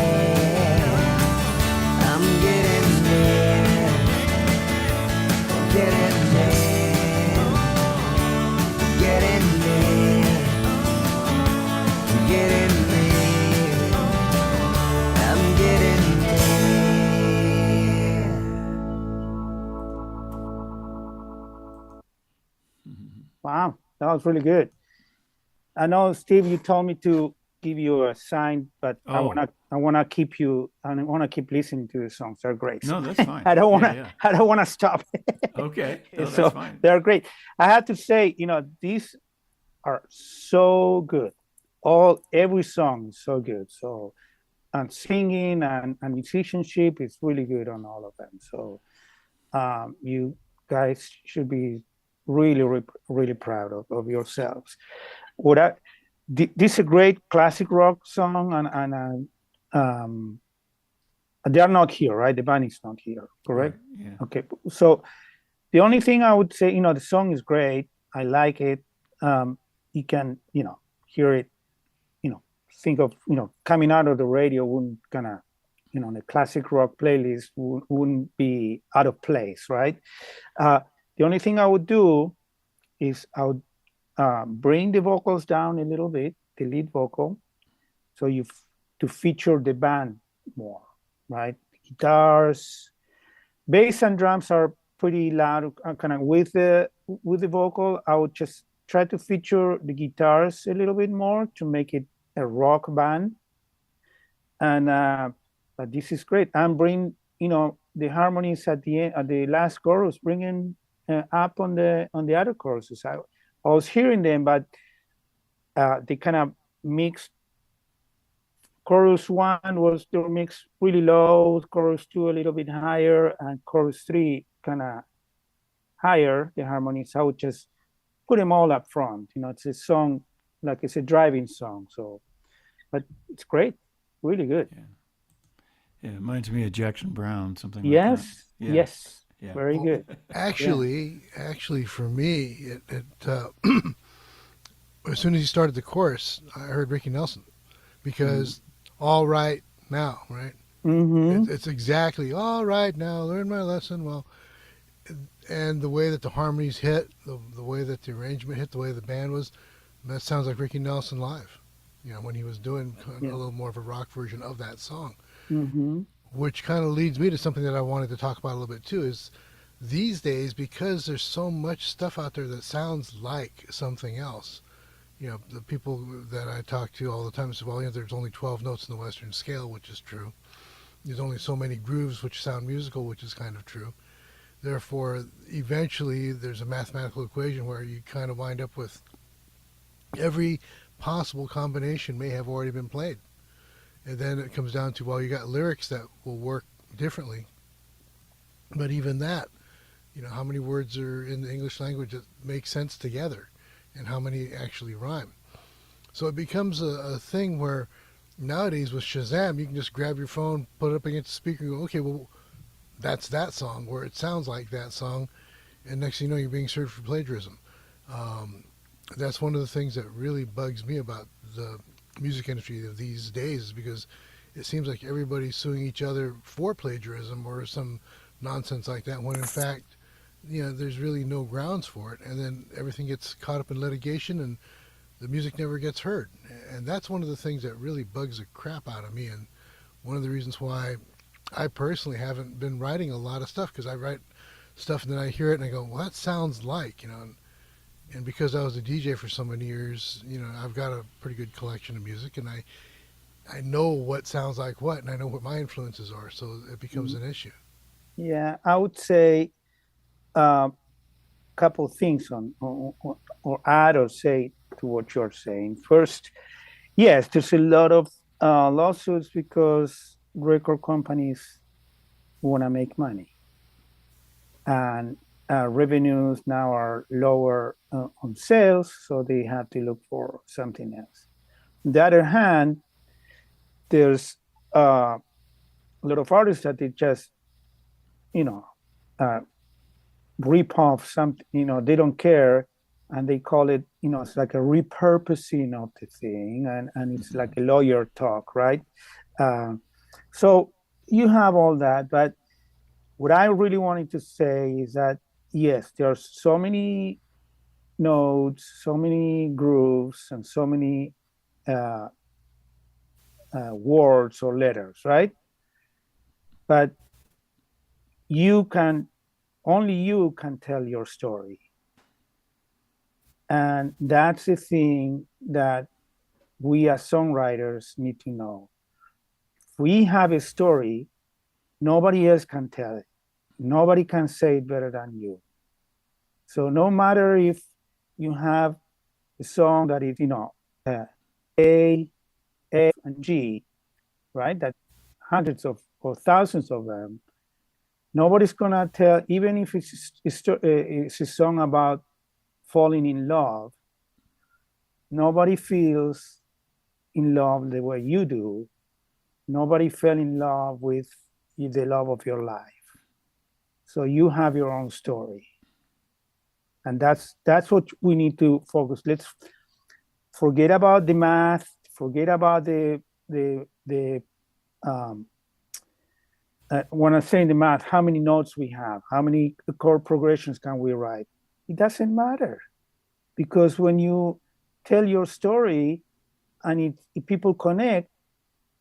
Wow, that was really good. I know, Steve, you told me to give you a sign, but I wanna keep listening to the songs. They're great. No, that's fine. I don't wanna Yeah, yeah. I don't wanna stop. Okay, no, So that's fine. they're great. I have to say, these are so good. Every song is so good. So, and singing and musicianship is really good on all of them. So you guys should be really, really proud of yourselves. This is a great classic rock song, and they are not here, right? The band is not here, correct? Right, yeah. Okay, so the only thing I would say, the song is great. I like it. You can, hear it. Think of, coming out of the radio wouldn't gonna, the classic rock playlist wouldn't be out of place, right? The only thing I would do is I would bring the vocals down a little bit, the lead vocal, so to feature the band more, right? Guitars, bass, and drums are pretty loud, kind of with the vocal. I would just try to feature the guitars a little bit more to make it a rock band. And but this is great. I'm bringing, the harmonies at the end, at the last chorus, bringing up on the other choruses. I was hearing them, but they kind of mixed. Chorus 1 was they were mixed really low, chorus 2 a little bit higher, and chorus 3 kind of higher, the harmonies. I would just put them all up front. It's a song, like it's a driving song. So, but it's great, really good. Yeah, it reminds me of Jackson Brown, something like Yes, that. Yeah. yes, Yeah. very good. Actually, for me, as soon as he started the chorus, I heard Ricky Nelson, because all right now, right? Mm-hmm. It's exactly all right now. Learn my lesson. Well, and the way that the harmonies hit, the way that the arrangement hit, the way the band was, that sounds like Ricky Nelson live. When he was doing a little more of a rock version of that song. Mm-hmm. Which kind of leads me to something that I wanted to talk about a little bit too, is these days, because there's so much stuff out there that sounds like something else. The people that I talk to all the time say, well, there's only 12 notes in the Western scale, which is true. There's only so many grooves which sound musical, which is kind of true. Therefore, eventually, there's a mathematical equation where you kind of wind up with every possible combination may have already been played. And then it comes down to, well, you got lyrics that will work differently. But even that, how many words are in the English language that make sense together, and how many actually rhyme? So it becomes a thing where nowadays with Shazam, you can just grab your phone, put it up against the speaker, and go, okay, well, that's that song, where it sounds like that song, and next thing you know, you're being served for plagiarism. That's one of the things that really bugs me about the music industry of these days, because it seems like everybody's suing each other for plagiarism or some nonsense like that, when in fact, there's really no grounds for it. And then everything gets caught up in litigation and the music never gets heard. And that's one of the things that really bugs the crap out of me. And one of the reasons why I personally haven't been writing a lot of stuff, because I write stuff and then I hear it and I go, well, that sounds like, and because I was a DJ for so many years, I've got a pretty good collection of music, and I know what sounds like what, and I know what my influences are, so it becomes an issue. Yeah, I would say a couple of things or add or say to what you're saying. First, yes, there's a lot of lawsuits because record companies want to make money, and revenues now are lower on sales, so they have to look for something else. On the other hand, there's a lot of artists that they just, rip off something, they don't care, and they call it, it's like a repurposing of the thing, and it's like a lawyer talk, right? So you have all that, but what I really wanted to say is that, yes, there are so many notes, so many grooves, and so many words or letters, right? But only you can tell your story. And that's the thing that we as songwriters need to know. If we have a story, nobody else can tell it. Nobody can say it better than you. So no matter if you have a song that is, A, F, and G, right? That hundreds of or thousands of them. Nobody's gonna tell, even if it's a song about falling in love, nobody feels in love the way you do. Nobody fell in love with the love of your life. So you have your own story. And that's what we need to focus. Let's forget about the math, forget about when I say the math, how many notes we have, how many chord progressions can we write? It doesn't matter, because when you tell your story and if people connect,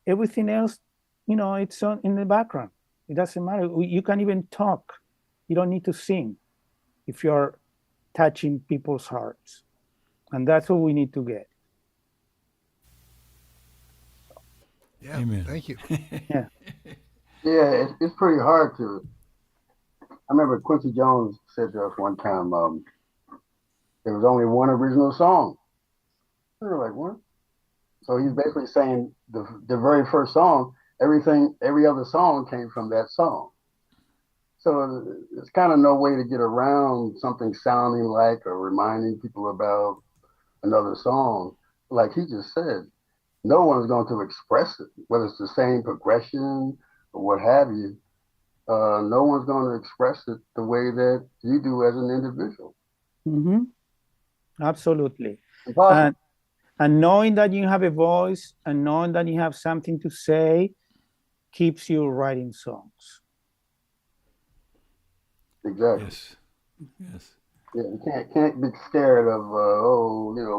everything else, it's on in the background. It doesn't matter. You can even talk. You don't need to sing if you're touching people's hearts. And that's what we need to get. Yeah, Amen. Thank you. Yeah. Yeah, it's pretty hard to. I remember Quincy Jones said to us one time, there was only one original song. We were like, what? So he's basically saying the very first song, every other song came from that song. So there's kind of no way to get around something sounding like or reminding people about another song. Like he just said, no one's going to express it, whether it's the same progression or what have you. No one's going to express it the way that you do as an individual. Mm-hmm. Absolutely. Impossible. And knowing that you have a voice and knowing that you have something to say keeps you writing songs. Exactly. Yes. Yeah, you can't be scared of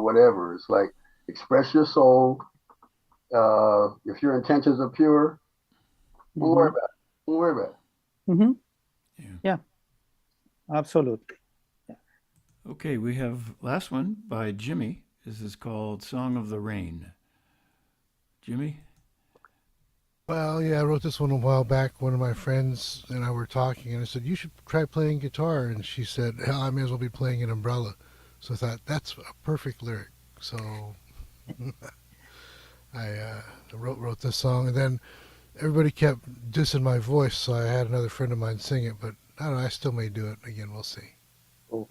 whatever. It's like express your soul. If your intentions are pure, don't worry about it. Don't worry about it. Mm-hmm. Yeah. Absolutely. Yeah. Okay, we have last one by Jimmy. This is called Song of the Rain. Jimmy? Well, yeah, I wrote this one a while back. One of my friends and I were talking, and I said, you should try playing guitar. And she said, hell, I may as well be playing an umbrella. So I thought, that's a perfect lyric. So I wrote this song, and then everybody kept dissing my voice, so I had another friend of mine sing it, but I don't know, I still may do it again. We'll see. Cool.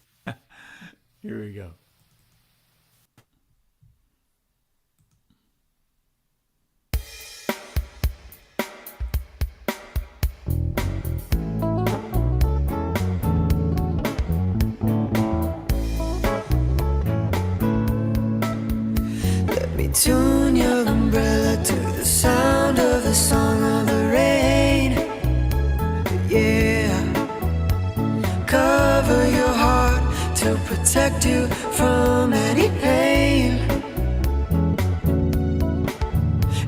Here we go. Tune your umbrella to the sound of the song of the rain. Yeah. Cover your heart to protect you from any pain.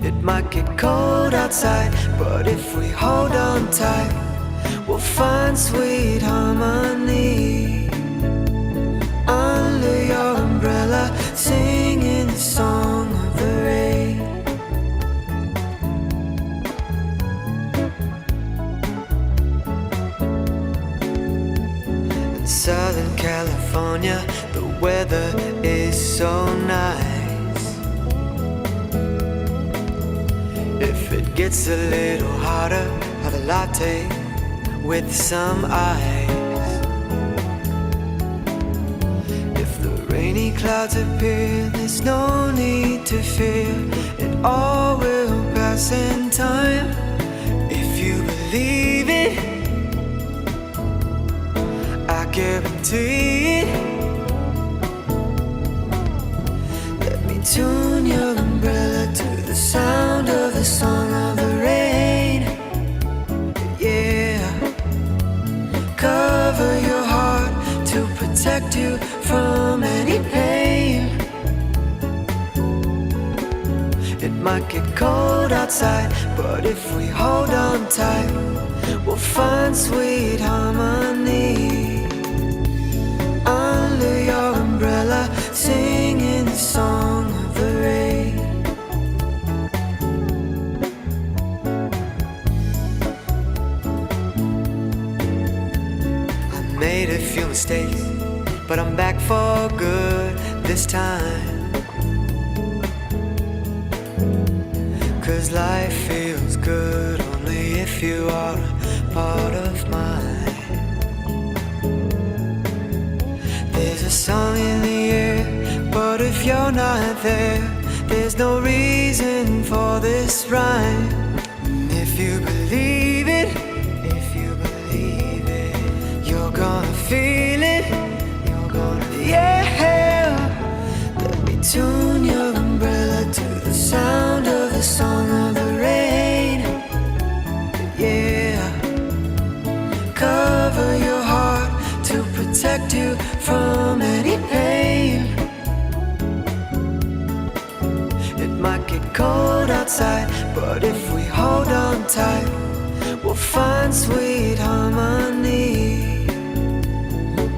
It might get cold outside, but if we hold on tight, we'll find sweet harmony. Under your umbrella, singing the song of the rain. In Southern California, the weather is so nice. If it gets a little hotter, have a latte with some ice. Rainy clouds appear, there's no need to fear. It all will pass in time. If you believe it, I guarantee it. Let me tune your umbrella to the sound of the song of the rain. Yeah. Cover your heart to protect you from any pain. It might get cold outside, but if we hold on tight, we'll find sweet harmony. Under your umbrella, singing the song of the rain. I made a few mistakes, but I'm back for good this time. 'Cause life feels good only if you are a part of mine. There's a song in the air, but if you're not there, there's no reason for this rhyme. And if you believe it, you're gonna feel it, you're gonna, yeah. Let me tune your umbrella to the sound of the song of the rain, yeah. Cover your heart to protect you from any pain. It might get cold outside, but if we hold on tight, we'll find sweet harmony.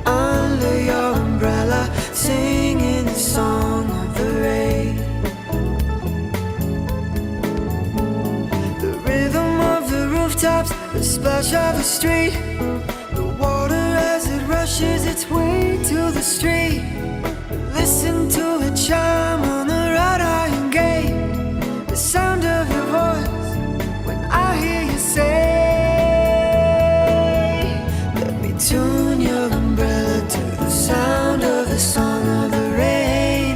Under your umbrella, singing the song of the rain. The rhythm of the rooftops, the splash of the street, the water as it rushes its way to the street. Listen to the chime on the wrought iron gate, the sound of your voice when I hear you say, let me tune your umbrella to the sound of the song of the rain,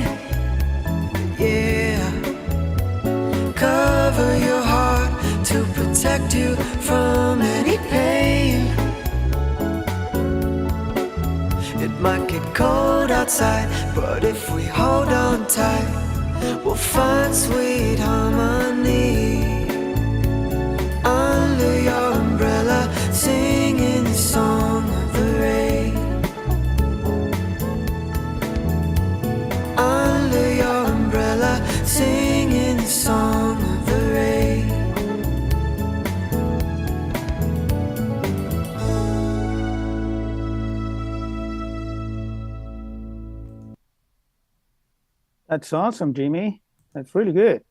yeah. Cover your heart to protect you from any pain. It might get cold outside, but if we hold on tight, we'll find sweet harmony. Under your umbrella, singing the song of the rain. Under your umbrella, singing the song of the rain. That's awesome, Jimmy. That's really good.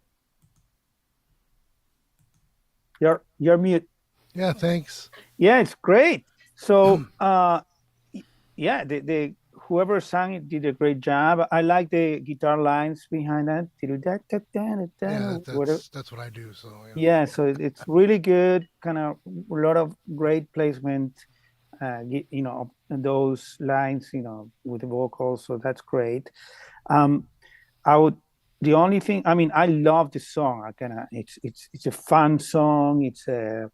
You're mute. Yeah, thanks. Yeah, it's great. So yeah, the whoever sang it did a great job. I like the guitar lines behind that. Yeah, Whatever. that's what I do. So Yeah, so it's really good. Kind of a lot of great placement. You know, those lines. You know, with the vocals. So that's great. I would. The only thing, I mean, I love the song. It's a fun song. It's a,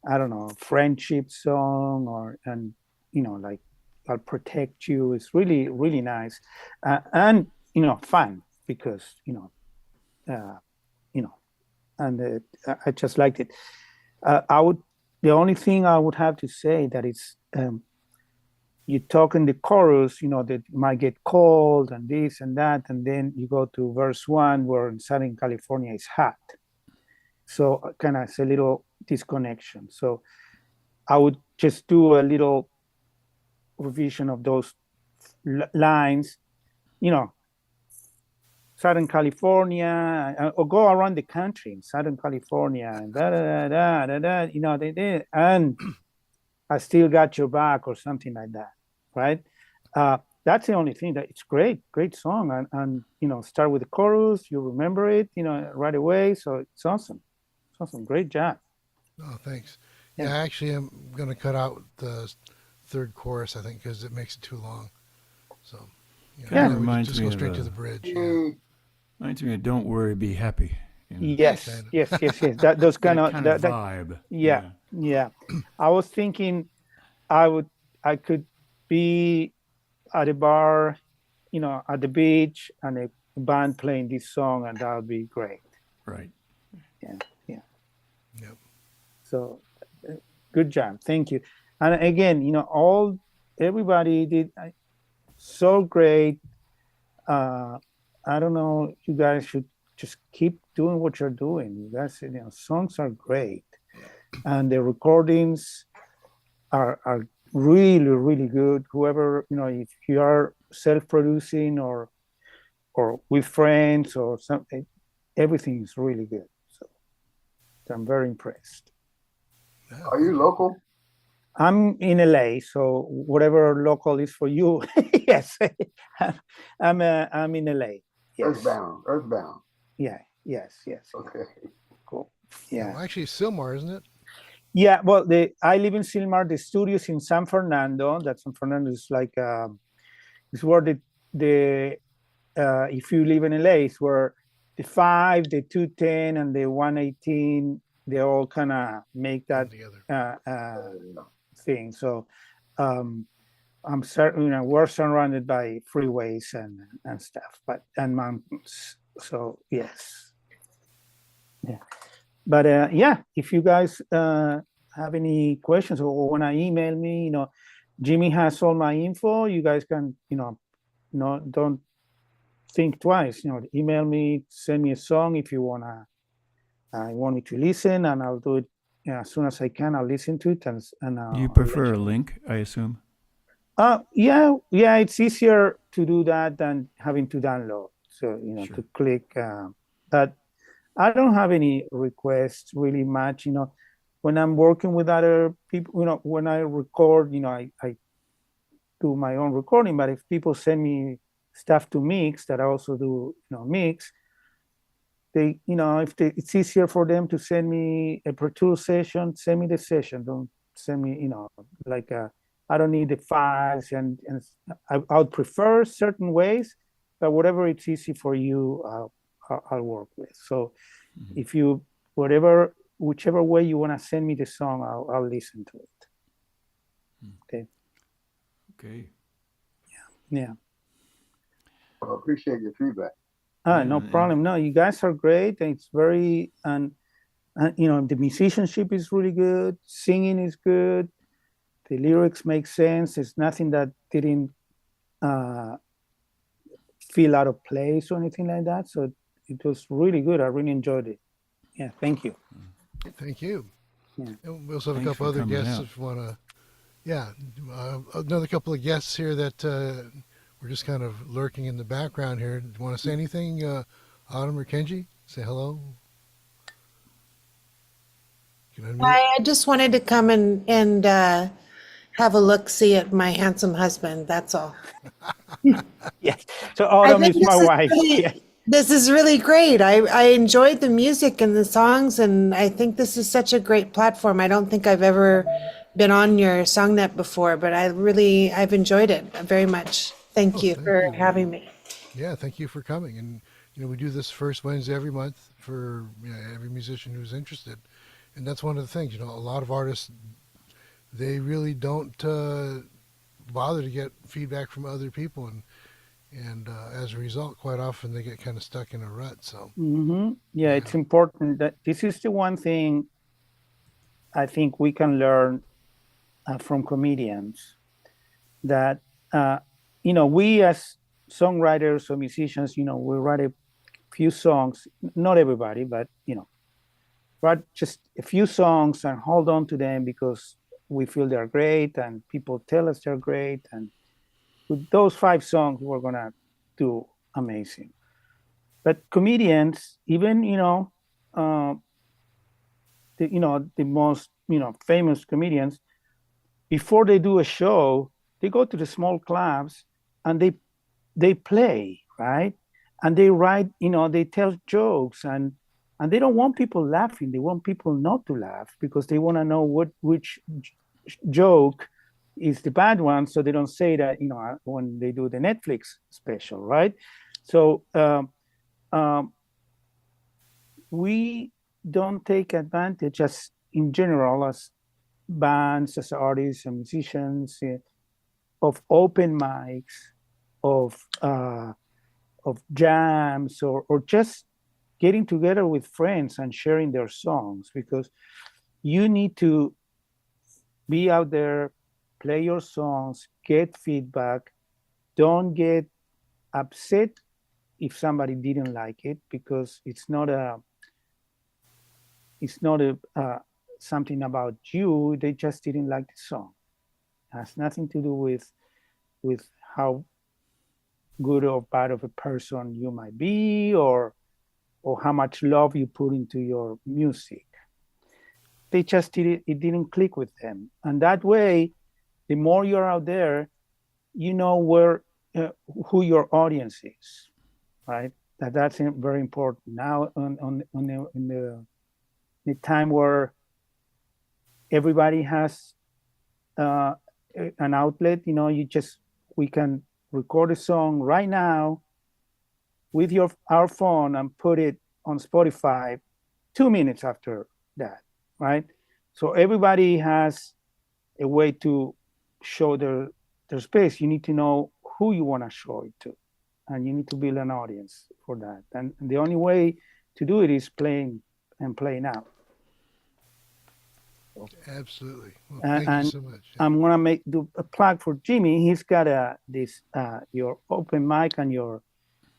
I don't know, friendship song, and you know, like I'll protect you. It's really, really nice, and you know, fun because you know, and I just liked it. I would. The only thing I would have to say that it's you talk in the chorus, you know, that might get cold and this and that, and then you go to verse 1 where in Southern California is hot. So kind of it's a little disconnection. So I would just do a little revision of those lines, you know, Southern California, or go around the country in Southern California, and you know, they did, and I still got your back or something like that, right? That's the only thing. That it's great song, and you know, start with the chorus, you remember it, you know, right away. So it's awesome, great job. Oh, thanks. Yeah, actually, I'm gonna cut out the third chorus, I think, because it makes it too long. So Yeah, reminds just me go of straight to the bridge. Yeah. Reminds me of "Don't Worry, Be Happy." You know? Yes. That those kind of vibe. Yeah. I was thinking I could be at a bar, you know, at the beach, and a band playing this song, and that would be great. Right. Yeah. Yep. So good job. Thank you. And again, you know, everybody did so great. I don't know, you guys should just keep doing what you're doing. You guys, you know, songs are great, and the recordings are really, really good. Whoever, you know, if you are self-producing or or with friends or something. Everything is really good. So I'm very impressed. Are you local? I'm in LA, so whatever local is for you, yes, I'm in LA. Yes. Earthbound. Yeah. Yes. Okay. Cool. Yeah. Well, actually, Silmar, isn't it? Yeah. Well, I live in Silmar. The studio's in San Fernando. That San Fernando is like it's where the if you live in LA, it's where the 5, the 210, and the 118 they all kind of make that thing. So I'm certain we're surrounded by freeways and stuff, and mountains. So yes, yeah. But yeah, if you guys have any questions or want to email me, Jimmy has all my info. You guys can, no, don't think twice. Email me, send me a song if you want me to listen, and I'll do it as soon as I can. I'll listen to it, and you prefer a link, I assume. Yeah, it's easier to do that than having to download. So to click. But I don't have any requests really much. When I'm working with other people, when I record, I do my own recording. But if people send me stuff to mix, that I also do, mix. It's easier for them to send me a Pro Tools session. Send me the session. Don't send me, I don't need the files, and I would prefer certain ways, but whatever it's easy for you, I'll work with. So if you, whichever way you want to send me the song, I'll listen to it. Okay. Okay. Yeah. Well, I appreciate your feedback. No problem. No, you guys are great. It's very, and the musicianship is really good. Singing is good. The lyrics make sense. It's nothing that didn't feel out of place or anything like that. So it was really good. I really enjoyed it. Yeah, thank you. Thank you. Yeah. And we also have a couple other guests if you want to. Yeah, another couple of guests here that we're just kind of lurking in the background here. Do you want to say anything, Autumn or Kenji? Say hello. I just wanted to come and have a look-see at my handsome husband. That's all. Yes. So Autumn is my wife. This is really great. I enjoyed the music and the songs, and I think this is such a great platform. I don't think I've ever been on your SongNet before, but I've enjoyed it very much. Thank you for having me. Yeah, thank you for coming. And we do this first Wednesday every month for every musician who's interested. And that's one of the things, a lot of artists, they really don't bother to get feedback from other people, and as a result, quite often they get kind of stuck in a rut. So yeah, it's important that this is the one thing I think we can learn from comedians, that we as songwriters or musicians, we write a few songs, not everybody, but write just a few songs and hold on to them because we feel they're great and people tell us they're great, and with those 5 songs we're gonna do amazing. But comedians, even the most famous comedians, before they do a show, they go to the small clubs and they play, right? And they write, they tell jokes, and they don't want people laughing. They want people not to laugh because they want to know which joke is the bad one, so they don't say that, when they do the Netflix special, right? So we don't take advantage, as in general, as bands, as artists and musicians, of open mics, of jams, or just getting together with friends and sharing their songs, because you need to be out there, play your songs, get feedback. Don't get upset if somebody didn't like it, because it's not something about you. They just didn't like the song. It has nothing to do with how good or bad of a person you might be, or how much love you put into your music. They just it didn't click with them. And that way, the more you're out there, you know where who your audience is, right? That's very important now in the time where everybody has an outlet. You know, we can record a song right now with our phone and put it on Spotify 2 minutes after that, right? So everybody has a way to show their space. You need to know who you want to show it to, and you need to build an audience for that. And the only way to do it is playing out. Absolutely. Well, thank you so much. I'm gonna do a plug for Jimmy. He's got your open mic and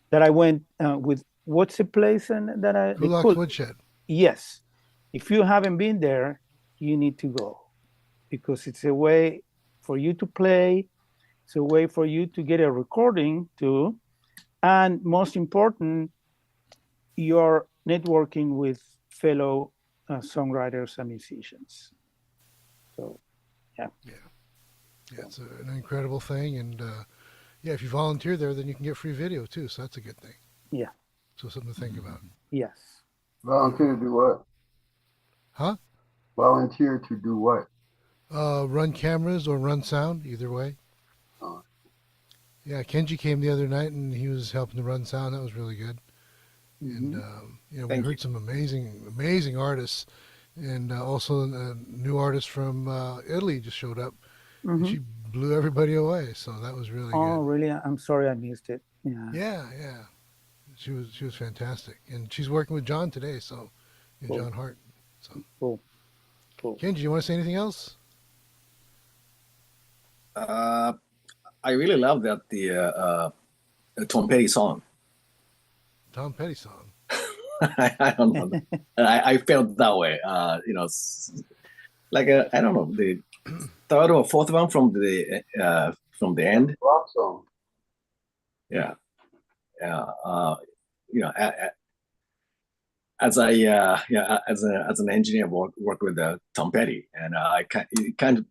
that I went with. What's the place and that I Kulak's Woodshed. Yes, if you haven't been there, you need to go, because it's a way for you to play. It's a way for you to get a recording too, and most important, you're networking with fellow songwriters and musicians. So, yeah, it's an incredible thing, and if you volunteer there, then you can get free video too. So that's a good thing. Yeah. So something to think about. Yes. Volunteer to do what? Huh? Volunteer to do what? Run cameras or run sound, either way. Yeah, Kenji came the other night and he was helping to run sound. That was really good. Mm-hmm. And we heard some amazing artists, and also a new artist from Italy just showed up. Mm-hmm. And she blew everybody away. So that was really good. Oh, really? I'm sorry I missed it. Yeah. Yeah. She was fantastic, and she's working with John today. So, Cool. John Hart. So Cool. Kenji, you want to say anything else? I really love that the Tom Petty song. Tom Petty song. I don't know. I felt that way. Like I don't know, the third or fourth one from the end. Rock song. Yeah. As an engineer work with Tom Petty, and it kind of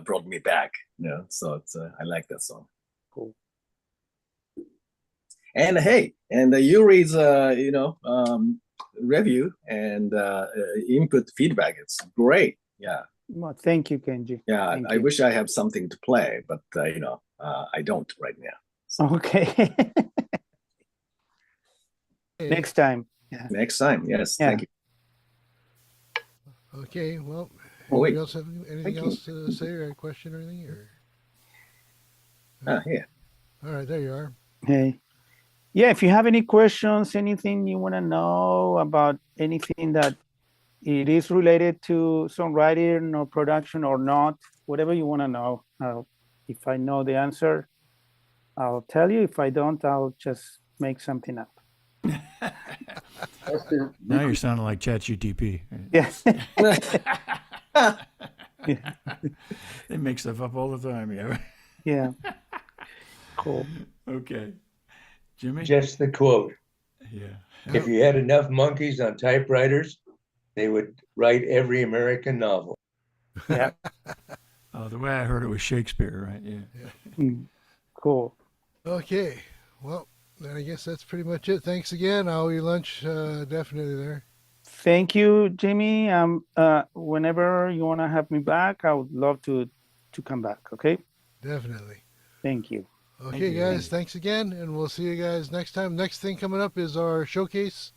brought me back. So it's I like that song. Cool. And hey, and Yuri's review and input feedback, it's great. Yeah. Well, thank you, Kenji. Yeah, Thank I you. wish I have something to play, but I don't right now. So. Okay. Next time. Yeah. Next time, yes. Yeah. Thank you. Okay. Well, wait. anybody else have anything else to say, or a question or anything? Yeah. All right, there you are. Hey. Yeah, if you have any questions, anything you want to know about anything that it is related to songwriting or production or not, whatever you want to know, if I know the answer, I'll tell you. If I don't, I'll just make something up. Now you're sounding like ChatGPT. Yes. They make stuff up all the time. Yeah. Yeah. Cool. Okay. Jimmy? Just the quote. Yeah. If you had enough monkeys on typewriters, they would write every American novel. Yeah. The way I heard it was Shakespeare, right? Yeah. Cool. Okay. Well, then I guess that's pretty much it. Thanks again. I'll eat lunch definitely there. Thank you, Jimmy. Whenever you want to have me back, I would love to come back. Okay. Definitely. Thank you. Okay, guys. Thanks again, and we'll see you guys next time. Next thing coming up is our showcase.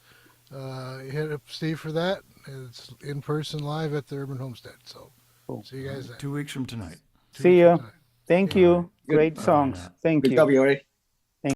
Hit up Steve for that. It's in person, live at the Urban Homestead. So, cool. See you guys then. 2 weeks from tonight. See you. Thank you. Great songs. Thank you. Good job, Yuri.